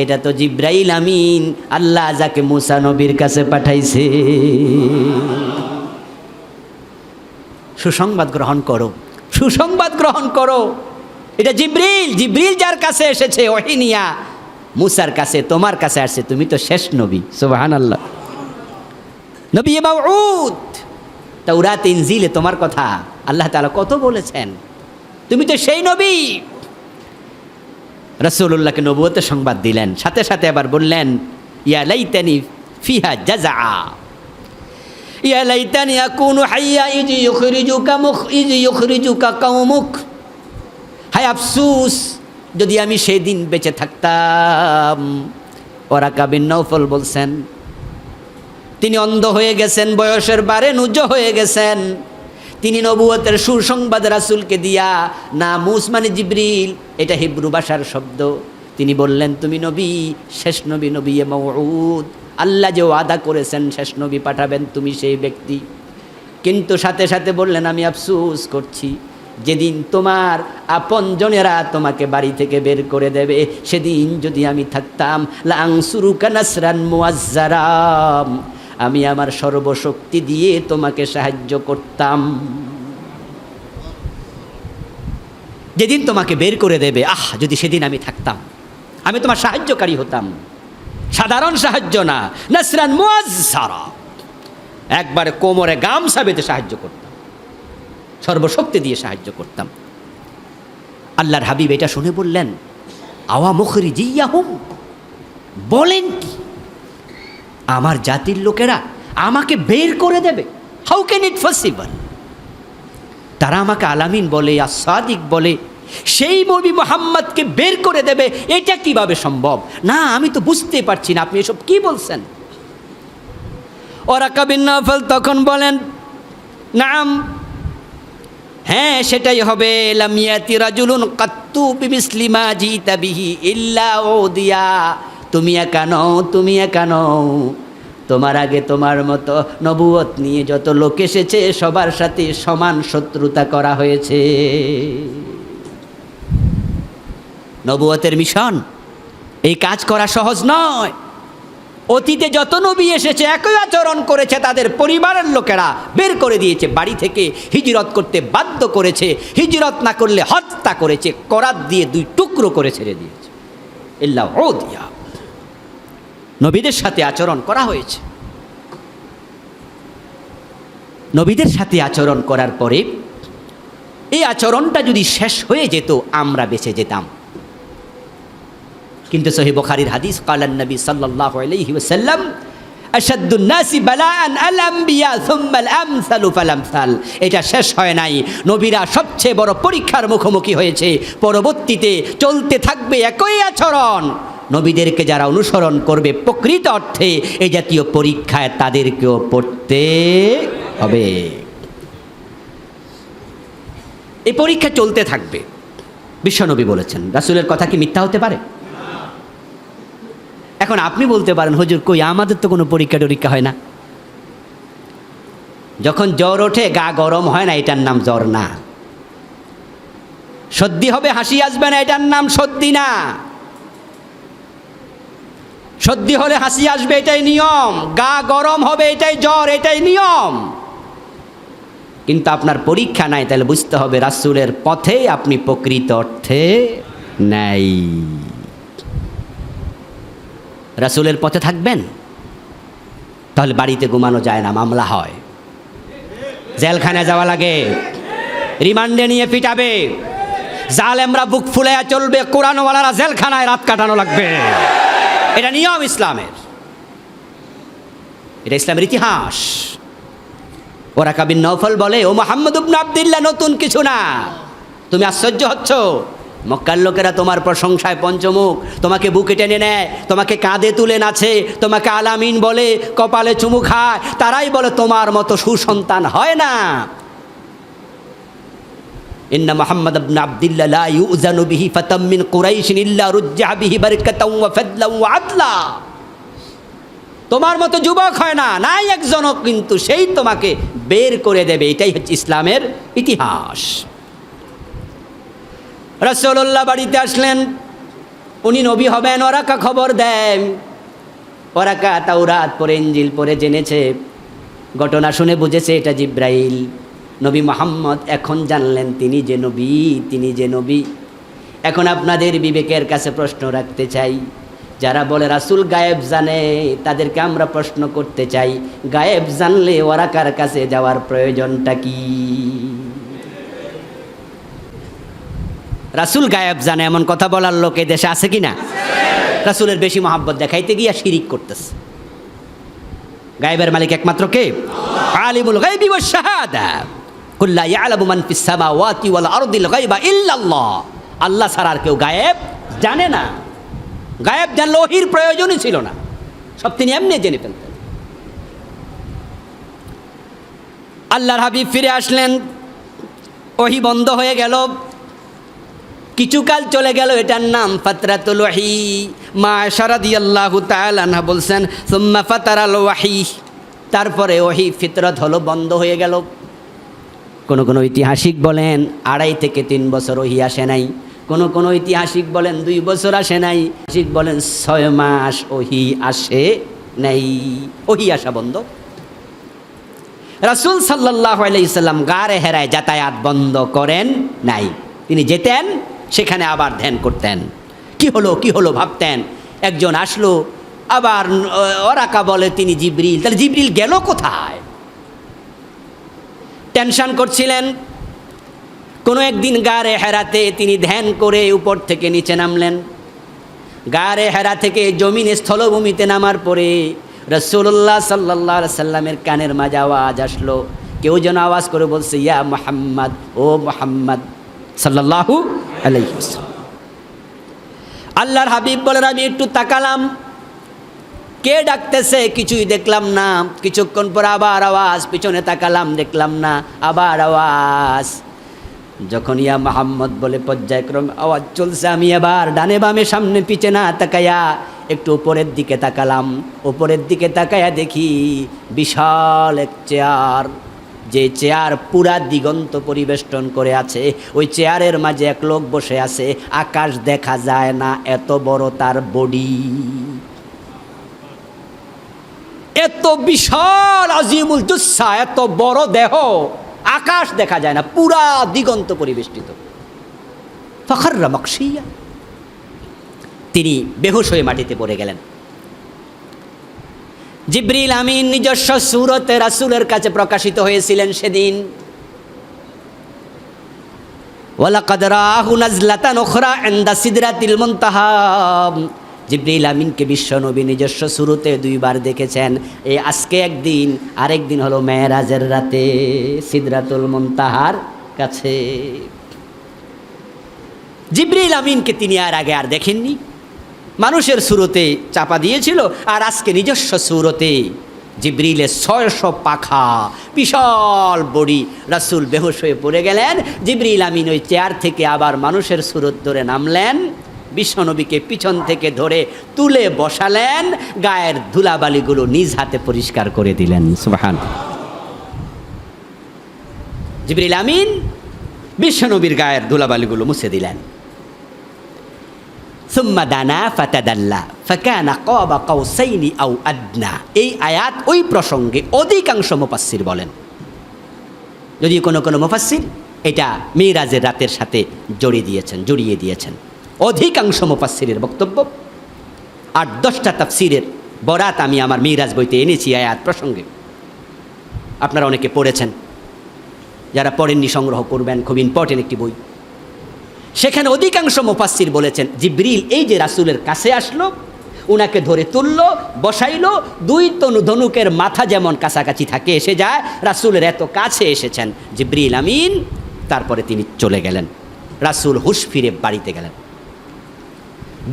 এটা তো জিবরাইল আমিন, আল্লাহ যাকে মূসা নবীর কাছে পাঠাইছে। সুসংবাদ গ্রহণ করো, সুসংবাদ গ্রহণ করো। এটা জিবরিল, জিবরিল যার কাছে এসেছে ওহী নিয়া মূসার কাছে, তোমার কাছে আসছে, তুমি তো শেষ নবী। সুবহানাল্লাহ। নবী মাউউদ, তাওরাত ইনজিলে তোমার কথা আল্লাহ তাআলা কত বলেছেন, তুমি তো সেই নবী। রাসূলুল্লাহকে নবুয়তের সংবাদ দিলেন, সাথে সাথে আবার বললেন ইয়া লাইতানি ফিহা জাযা, ইয়া লাইতানি আকুনু হাইয়া ইয ইউখরিজুকা কওমুক। হায় আফসোস যদি আমি সেই দিন বেঁচে থাকতাম। ওরাকা বিন নাওফাল বলছেন তিনি অন্ধ হয়ে গেছেন, বয়সের বারে নুজ হয়ে গেছেন। তিনি নবুয়তের সুসংবাদ রাসূলকে দিয়া, নামুস মানে জিবরিল, এটা হিব্রু ভাষার শব্দ। তিনি বললেন তুমি নবী, শেষ নবী, নবী মাউউদ, আল্লাহ যে ওয়াদা করেছেন শেষ নবী পাঠাবেন, তুমি সেই ব্যক্তি। কিন্তু সাথে সাথে বললেন আমি আফসোস করছি, যেদিন তোমার আপনজনেরা তোমাকে বাড়ি থেকে বের করে দেবে, সেদিন যদি আমি থাকতাম লাআনসুরুকা নাসরান মুআজ্জারা, আমি আমার সর্বশক্তি দিয়ে তোমাকে সাহায্য করতাম। যেদিন তোমাকে বের করে দেবে, যদি সেদিন আমি থাকতাম, আমি তোমার সাহায্যকারী হতাম। সাধারণ সাহায্য না, নাসরান মুআজ্জারা, একবারে কোমরে গামছা বেঁধে সাহায্য করতাম, সর্বশক্তি দিয়ে সাহায্য করতাম। আল্লাহর হাবিব এটা শুনে বললেন, আওয়া মুখরিজিয়াহুম, বলেন কি আমার জাতির লোকেরা আমাকে বের করে দেবে? How can it possible? তারা আমাকে আলামিন বলে, আস-সাদিক বলে, সেই নবী মুহাম্মদকে বের করে দেবে, এটা কিভাবে সম্ভব? না, আমি তো বুঝতে পারছি না, আপনি এসব কি বলছেন? ওয়ারাকা বিন নাওফাল তখন বলেন, নাম, হ্যাঁ সেটাই হবে। লাম ইয়াতি রাজুলুন কাত্তু বিমিসলি মা জিতা বিহি ইল্লা উদিয়া। তুমি একা নও, তুমি একা নও, তোমার আগে তোমার মতো নবুয়ত নিয়ে যত লোক এসেছে সবার সাথে সমান শত্রুতা করা হয়েছে। নবুয়তের মিশন, এই কাজ করা সহজ নয়। অতীতে যত নবী এসেছে একই আচরণ করেছে, তাদের পরিবারের লোকেরা বের করে দিয়েছে, বাড়ি থেকে হিজরত করতে বাধ্য করেছে, হিজরত না করলে হত্যা করেছে, করাত দিয়ে 2 টুকরো করে ছেড়ে দিয়েছে। ইল্লা উদিয়া, নবীদের সাথে আচরণ করা হয়েছে। নবীদের সাথে আচরণ করার পরে এই আচরণটা যদি শেষ হয়ে যেত আমরা বেঁচে যেতাম। কিন্তু সহিহ বুখারীর হাদিস, ক্বালান নবী সাল্লাল্লাহু আলাইহি ওয়াসাল্লাম, আশাদ্দুন নাসি বালাআন আল আমবিয়া সুম্মা আল আমসালু ফাল আমসাল। এটা শেষ হয় নাই, নবীরা সবচেয়ে বড় পরীক্ষার মুখোমুখি হয়েছে। পরবর্তীতে চলতে থাকবে একই আচরণ। নবীদেরকে যারা অনুসরণ করবে প্রকৃত অর্থে এই জাতীয় পরীক্ষায় তাদেরকেও পড়তে হবে। এই পরীক্ষা চলতে থাকবে, বিশ্বনবী বলেছেন। রাসূলের কথা কি মিথ্যা হতে পারে? এখন আপনি বলতে পারেন, হুজুর কই আমাদের তো কোনো পরীক্ষা টরীক্ষা হয় না। যখন জ্বর ওঠে গা গরম হয় না, এটার নাম জ্বর না। সর্দি হবে হাসি আসবে না, এটার নাম সর্দি না। সর্দি হলে হাসি আসবে, এটাই নিয়ম। গা গরম হবে, এটাই জ্বর, এটাই নিয়ম। কিন্তু আপনার পরীক্ষা নাই, তাহলে বুঝতে হবে রাসূলের পথে আপনি প্রকৃত অর্থে নাই। রাসূলের পথে থাকবেন, তাহলে বাড়িতে ঘুমানো যায় না, মামলা হয়, জেলখানায় যাওয়া লাগে, রিমান্ডে নিয়ে পিটাবে, জালেমরা বুক ফুলাইয়া চলবে, কোরআনওয়ালারা জেলখানায় রাত কাটানো লাগবে। এটা নিয়ম ইসলামের, এটা ইসলামের ইতিহাস। ওয়ারাকা বিন নাওফাল বলে, ও মুহাম্মদ ইবনে আব্দুল্লাহ, নতুন কিছু না, তুমি আশ্চর্য হচ্ছ। মক্কার লোকেরা তোমার প্রশংসায় পঞ্চমুখ, তোমাকে বুকে টেনে নেয়, তোমাকে কাঁধে তুলে নাচে, তোমাকে আলামিন বলে, কপালে চুমু খায়, তারাই বলে তোমার মতো সুসন্তান হয় না। ইন্না মুহাম্মদ ইবনে আব্দুল্লাহ লা ইউজানু বিহি ফাতাম মিন কুরাইশিন ইল্লা রুজ্জা বিহি বারাকাতাও ওয়া ফাদলা ওয়া আদলা। তোমার মতো যুবক হয় না, নাই একজনও, কিন্তু সেই তোমাকে বের করে দেবে। এটাই হচ্ছে ইসলামের ইতিহাস। রাসূলুল্লাহ বাড়িতে আসলেন, উনি নবী হবেন। ওরাকা খবর দেন, ওরাকা তাওরাত পড়ে, ইনজিল পড়ে জেনেছে, ঘটনা শুনে বুঝেছে এটা জিব্রাইল। নবী মুহাম্মদ এখন জানলেন তিনি যে নবী, তিনি যে নবী। এখন আপনাদের বিবেকের কাছে প্রশ্ন রাখতে চাই, যারা বলে রাসূল গায়েব জানে, তাদেরকে আমরা প্রশ্ন করতে চাই, গায়েব জানলে ওরাকার কাছে যাওয়ার প্রয়োজনটা কি? রাসূল গায়েব জানে এমন কথা বলার লোক এই দেশে আছে কি না? রাসূলের বেশি মহব্বত দেখাইতে গিয়া শিরিক করতেছে। গায়েবের মালিক একমাত্র কে? আলিমুল গায়বি ওয়াশ শাহাদা, কুল লা ইয়ালামু মান ফিস সামাওয়াতি ওয়াল আরদিল গায়বা ইল্লাল্লাহ। আল্লাহ ছাড়া আর কেউ গায়েব জানে না। গায়েব জানলে ওহির প্রয়োজনই ছিল না, সব তিনি এমনি জেনে ফেলতেন। আল্লাহর হাবিব ফিরে আসলেন, ওহি বন্ধ হয়ে গেল, কিছুকাল চলে গেল, এটার নাম ফাতরাতুল ওয়াহি। মা আয়েশা রাদিয়াল্লাহু তাআলা আনহা বলছেন, সুম্মা ফাতারাল ওয়াহি, তারপরে ওহি ফিতরত হলো, বন্ধ হয়ে গেল। কোন কোন ঐতিহাসিক বলেন 2.5 থেকে 3 বছর ওহি আসে নাই, কোন কোন ঐতিহাসিক বলেন 2 বছর আসে নাই, ঐতিহাসিক বলেন 6 মাস ওহি আসে নাই, ওহি আসা বন্ধ। রাসূল সাল্লাল্লাহু আলাইহি সাল্লাম গারে হেরায় যাতায়াত বন্ধ করেন নাই, তিনি যেতেন, সেখানে আবার ধ্যান করতেন। কি হলো কি হলো ভাবতেন। একজন আসলো, আবার ওরাকা বলে তিনি জিবরিল। তাহলে জিবরিল গেল কোথায়? টেনশন করছিলেন। কোনো একদিন গারে হেরাতে তিনি ধ্যান করে উপর থেকে নিচে নামলেন। গারে হেরা থেকে জমিনে স্থলভূমিতে নামার পরে রাসূলুল্লাহ সাল্লাল্লাহু আলাইহি সাল্লামের কানের মাঝে আওয়াজ আসলো। কেউ যেন আওয়াজ করে বলছে, ইয়া মুহাম্মদ, ও মুহাম্মদ সাল্লাল্লাহু আলাইহি ওয়াসাল্লাম। আল্লাহর হাবিব বলেন, আমি একটু তাকালাম, কে ডাকতেছে কিছুই দেখলাম না। কিছুক্ষণ পর আবার আওয়াজ, পিছনে তাকালাম, দেখলাম না, আবার আওয়াজ। যখন ইয়া মুহাম্মদ বলে পর্যায়ক্রমে আওয়াজ চলছে, আমি এবার ডানে বামে সামনে পিছে না তাকায়া একটু উপরের দিকে তাকালাম। উপরের দিকে তাকায়া দেখি বিশাল এক চেয়ার, যে চেয়ার পুরা দিগন্ত পরিবেষ্টন করে আছে। ওই চেয়ারের মাঝে এক লোক বসে আছে, আকাশ দেখা যায় না, এত বড় তার বডি, এত বিশাল আজিমুল জুসা, এত বড় দেহ, আকাশ দেখা যায় না, পুরা দিগন্ত পরিবেষ্টিত। ফাখাররা মাকশিয়া, তিনি বেহুশ হয়ে মাটিতে পড়ে গেলেন। জিবরিল আমিন নিজস্ব সূরতে রাসূলের কাছে প্রকাশিত হয়েছিলেন সেদিন। ওয়ালাকাদ রাআহু নাজলাতান উখরা ইনদা সিদরাতিল মুনতাহা। জিবরিল আমিনকে বিশ্বনবী নিজস্ব সূরতে দুইবার দেখেছেন। এই আজকে একদিন, আরেকদিন হলো মেরাজের রাতে সিদরাতুল মুনতাহার কাছে। জিবরিল আমিনকে তিনি আর আগে আর দেখেননি। মানুষের সূরতে চাপা দিয়েছিল, আর আজকে নিজস্ব সূরতে জিবরিলের 600 পাখা, বিশাল বডি। রাসূল বেহুশ হয়ে পড়ে গেলেন। জিবরিল আমিন ওই চেয়ার থেকে আবার মানুষের সূরত ধরে নামলেন, বিশ্বনবীকে পিছন থেকে ধরে তুলে বসালেন, গায়ের ধুলাবালিগুলো নিজ হাতে পরিষ্কার করে দিলেন। সুবহানাল্লাহ। জিবরিল আমিন বিশ্বনবীর গায়ের ধুলাবালিগুলো মুছে দিলেন। সুম্মা দানা ফাতাদাল্লা ফাকানা কাবা কাউসাইনি আও আদনা। এই আয়াত ওই প্রসঙ্গে অধিকাংশ মুফাসসির বলেন, যদি কোনো কোনো মুফাসসির এটা মিরাজের রাতের সাথে জড়িয়ে দিয়েছেন। অধিকাংশ মুফাসসিরের বক্তব্য, 8-10টা তাফসিরের বরাত আমি আমার মিরাজ বইতে এনেছি আয়াত প্রসঙ্গে। আপনারা অনেকে পড়েছেন, যারা পড়েননি সংগ্রহ করবেন, খুব ইম্পর্টেন্ট একটি বই। সেখানে অধিকাংশ মুফাসসির বলেছেন, জিবরিল এই যে রাসূলের কাছে আসলো, উনাকে ধরে তুললো, বসাইলো, দুই ধনুকের মাথা যেমন কাছাকাছি থাকে এসে যায়, রাসূলের এত কাছে এসেছেন জিবরিল আমিন। তারপরে তিনি চলে গেলেন। রাসূল হুঁশ ফিরে বাড়িতে গেলেন।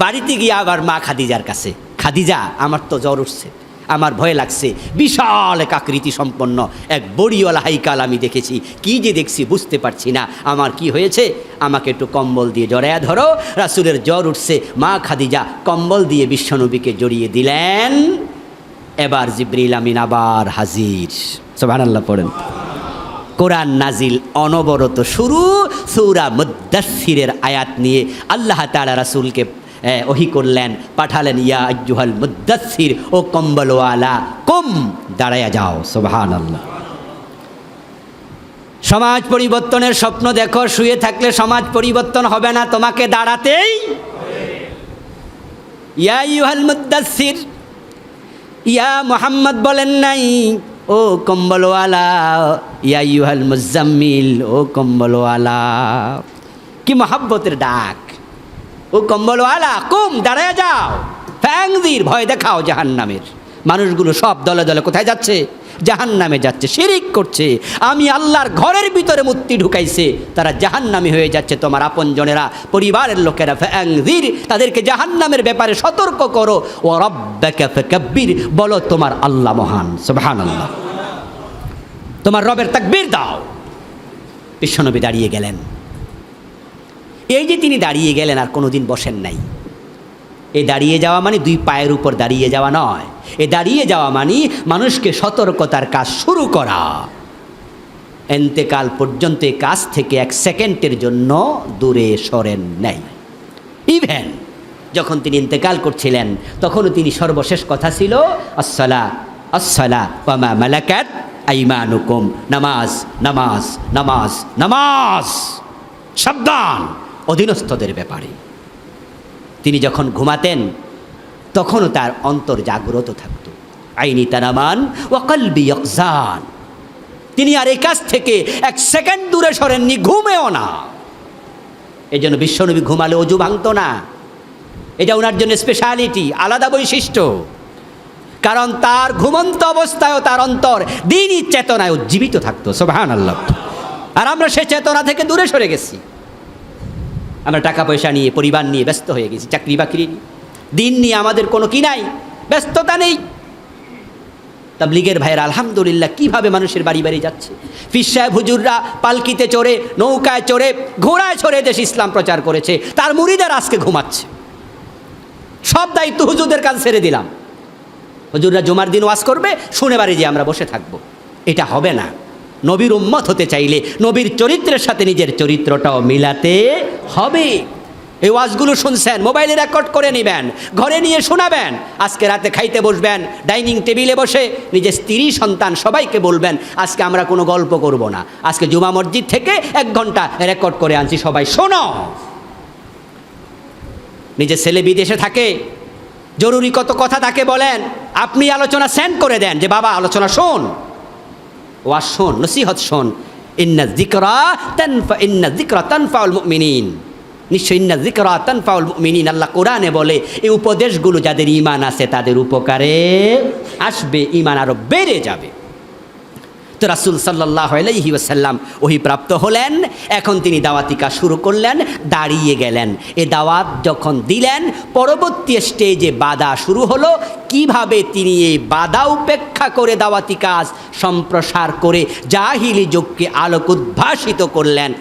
বাড়িতে গিয়ে আবার মা খাদিজার কাছে, খাদিজা আমার তো জ্বর উঠছে, আমার ভয় লাগছে, বিশাল এক আকৃতি সম্পন্ন এক বড়িওয়ালা হাইকাল আমি দেখেছি, কি যে দেখছি বুঝতে পারছি না, আমার কি হয়েছে, আমাকে একটু কম্বল দিয়ে জড়ায়া ধরো। রাসূলের জ্বর উঠছে, মা খাদিজা কম্বল দিয়ে বিশ্বনবীকে জড়িয়ে দিলেন। এবার জিবরিল আমিন আবার হাজির। সুবহানাল্লাহ পড়েন। কোরআন নাজিল অনবরত শুরু। সূরা মুদ্দাসসিরের আয়াত নিয়ে আল্লাহ তাআলা রাসূলকে ওহী করলেন, পাঠালেন, ইয়া আইয়ুহাল মুদ্দাসসির, ও কম্বলওয়ালা, কুম, দাঁড়ায়া যাও। সুবহানাল্লাহ। সমাজ পরিবর্তনের স্বপ্ন দেখো, শুয়ে থাকলে সমাজ পরিবর্তন হবে না, তোমাকে দাঁড়াতেই। ইয়া আইয়ুহাল মুদ্দাসসির, ইয়া মুহাম্মদ বলেন নাই, ও কম্বলওয়ালা। ইয়া আইয়ুহাল মুজাম্মিল, ও কম্বলওয়ালা। কি মহব্বতের ডাক! ও কম্বলওয়ালা, কুম, দাঁড়ায় যাও, ফাংজির, ভয় দেখাও জাহান্নামের। মানুষগুলো সব দলে দলে কোথায় যাচ্ছে? জাহান্নামে যাচ্ছে, শিরিক করছে। আমি আল্লাহর ঘরের ভিতরে মূর্তি ঢুকাইছে, তারা জাহান্নামী হয়ে যাচ্ছে। তোমার আপনজনেরা, পরিবারের লোকেরা, ফাংজির, তাদেরকে জাহান্নামের ব্যাপারে সতর্ক করো। ওয়া রাব্বাকা ফাকাব্বির, বলো তোমার আল্লাহ মহান। সুবহানাল্লাহ। তোমার রবের তাকবীর দাও। বিশ্বনবী দাঁড়িয়ে গেলেন। এই যে তিনি দাঁড়িয়ে গেলেন, আর কোনোদিন বসেন নাই। এই দাঁড়িয়ে যাওয়া মানে দুই পায়ের উপর দাঁড়িয়ে যাওয়া নয়। এ দাঁড়িয়ে যাওয়া মানে মানুষকে সতর্কতার কাজ শুরু করা। এন্তেকাল পর্যন্ত এই কাজ থেকে 1 সেকেন্ডের জন্য দূরে সরেন নাই। ইভেন যখন তিনি ইন্তেকাল করছিলেন, তখনও তিনি সর্বশেষ কথা ছিল, আসসালা আসসালা ওয়া মা মালাকাত আইমানুকুম, নামাজ নামাজ নামাজ নামাজ, সাবধান অধীনস্থদের ব্যাপারে। তিনি যখন ঘুমাতেন, তখনও তার অন্তর জাগ্রত থাকত। আইনি তারামান ও কলবি ইয়াকজান। তিনি আর এই কাজ থেকে এক সেকেন্ড দূরে সরেননি, ঘুমেও না। এই জন্য বিশ্বনবী ঘুমালে অজু ভাঙত না। এটা ওনার জন্য স্পেশালিটি, আলাদা বৈশিষ্ট্য। কারণ তার ঘুমন্ত অবস্থায়ও তার অন্তর দ্বীনি চেতনায় উজ্জীবিত থাকতো। সুবহানাল্লাহ। আর আমরা সে চেতনা থেকে দূরে সরে গেছি। আমরা টাকা পয়সা নিয়ে, পরিবার নিয়ে ব্যস্ত হয়ে গেছি, চাকরি বাকরি নিয়ে, দিন নিয়ে আমাদের কোনো কি নাই, ব্যস্ততা নেই। তাবলীগের ভাইয়েরা আলহামদুলিল্লাহ কীভাবে মানুষের বাড়ি বাড়ি যাচ্ছে। পীর সাহেব হুজুররা পালকিতে চড়ে, নৌকায় চড়ে, ঘোড়ায় চড়ে দেশ ইসলাম প্রচার করেছে। তার মুরিদার আজকে ঘুমাচ্ছে। সব দায়িত্ব হুজুরদের কাছে ছেড়ে দিলাম। হুজুররা জুমার দিন ওয়াজ করবে, শুনে বাড়ি যে আমরা বসে থাকবো। এটা হবে না। নবীর উম্মত হতে চাইলে নবীর চরিত্রের সাথে নিজের চরিত্রটাও মিলাতে হবে। এই ওয়াজগুলো শুনছেন, মোবাইলে রেকর্ড করে নেবেন, ঘরে নিয়ে শোনাবেন। আজকে রাতে খাইতে বসবেন, ডাইনিং টেবিলে বসে নিজের স্ত্রী, সন্তান সবাইকে বলবেন, আজকে আমরা কোনো গল্প করব না, আজকে জুমা মসজিদ থেকে 1 ঘন্টা রেকর্ড করে আনছি, সবাই শোনো। নিজের ছেলে বিদেশে থাকে, জরুরি কত কথা তাকে বলেন, আপনি আলোচনা সেন্ড করে দেন যে বাবা আলোচনা শোন, ওয়াজ শোন, নসিহত শোন। ইন্না যিকরা তানফাউল মুমিনিন। নিশ্চয় ইন্না যিকরা তানফাউল মুমিনিন। আল্লাহ কোরআনে বলে এই উপদেশগুলো যাদের ঈমান আছে তাদের উপকারে আসবে, ঈমান আরো বেড়ে যাবে। তো রাসূল সাল্লাল্লাহু আলাইহি ওয়াসাল্লাম ওহী প্রাপ্ত হলেন। এখন তিনি দাওয়াতি কাজ শুরু করলেন, দাঁড়িয়ে গেলেন। এ দাওয়াত যখন দিলেন, পরবর্তী স্টেজে বাধা শুরু হলো। কিভাবে তিনি এই বাধা উপেক্ষা করে দাওয়াতি কাজ সম্প্রসার করে জাহিলি যুগকে আলোক উদ্ভাসিত করলেন,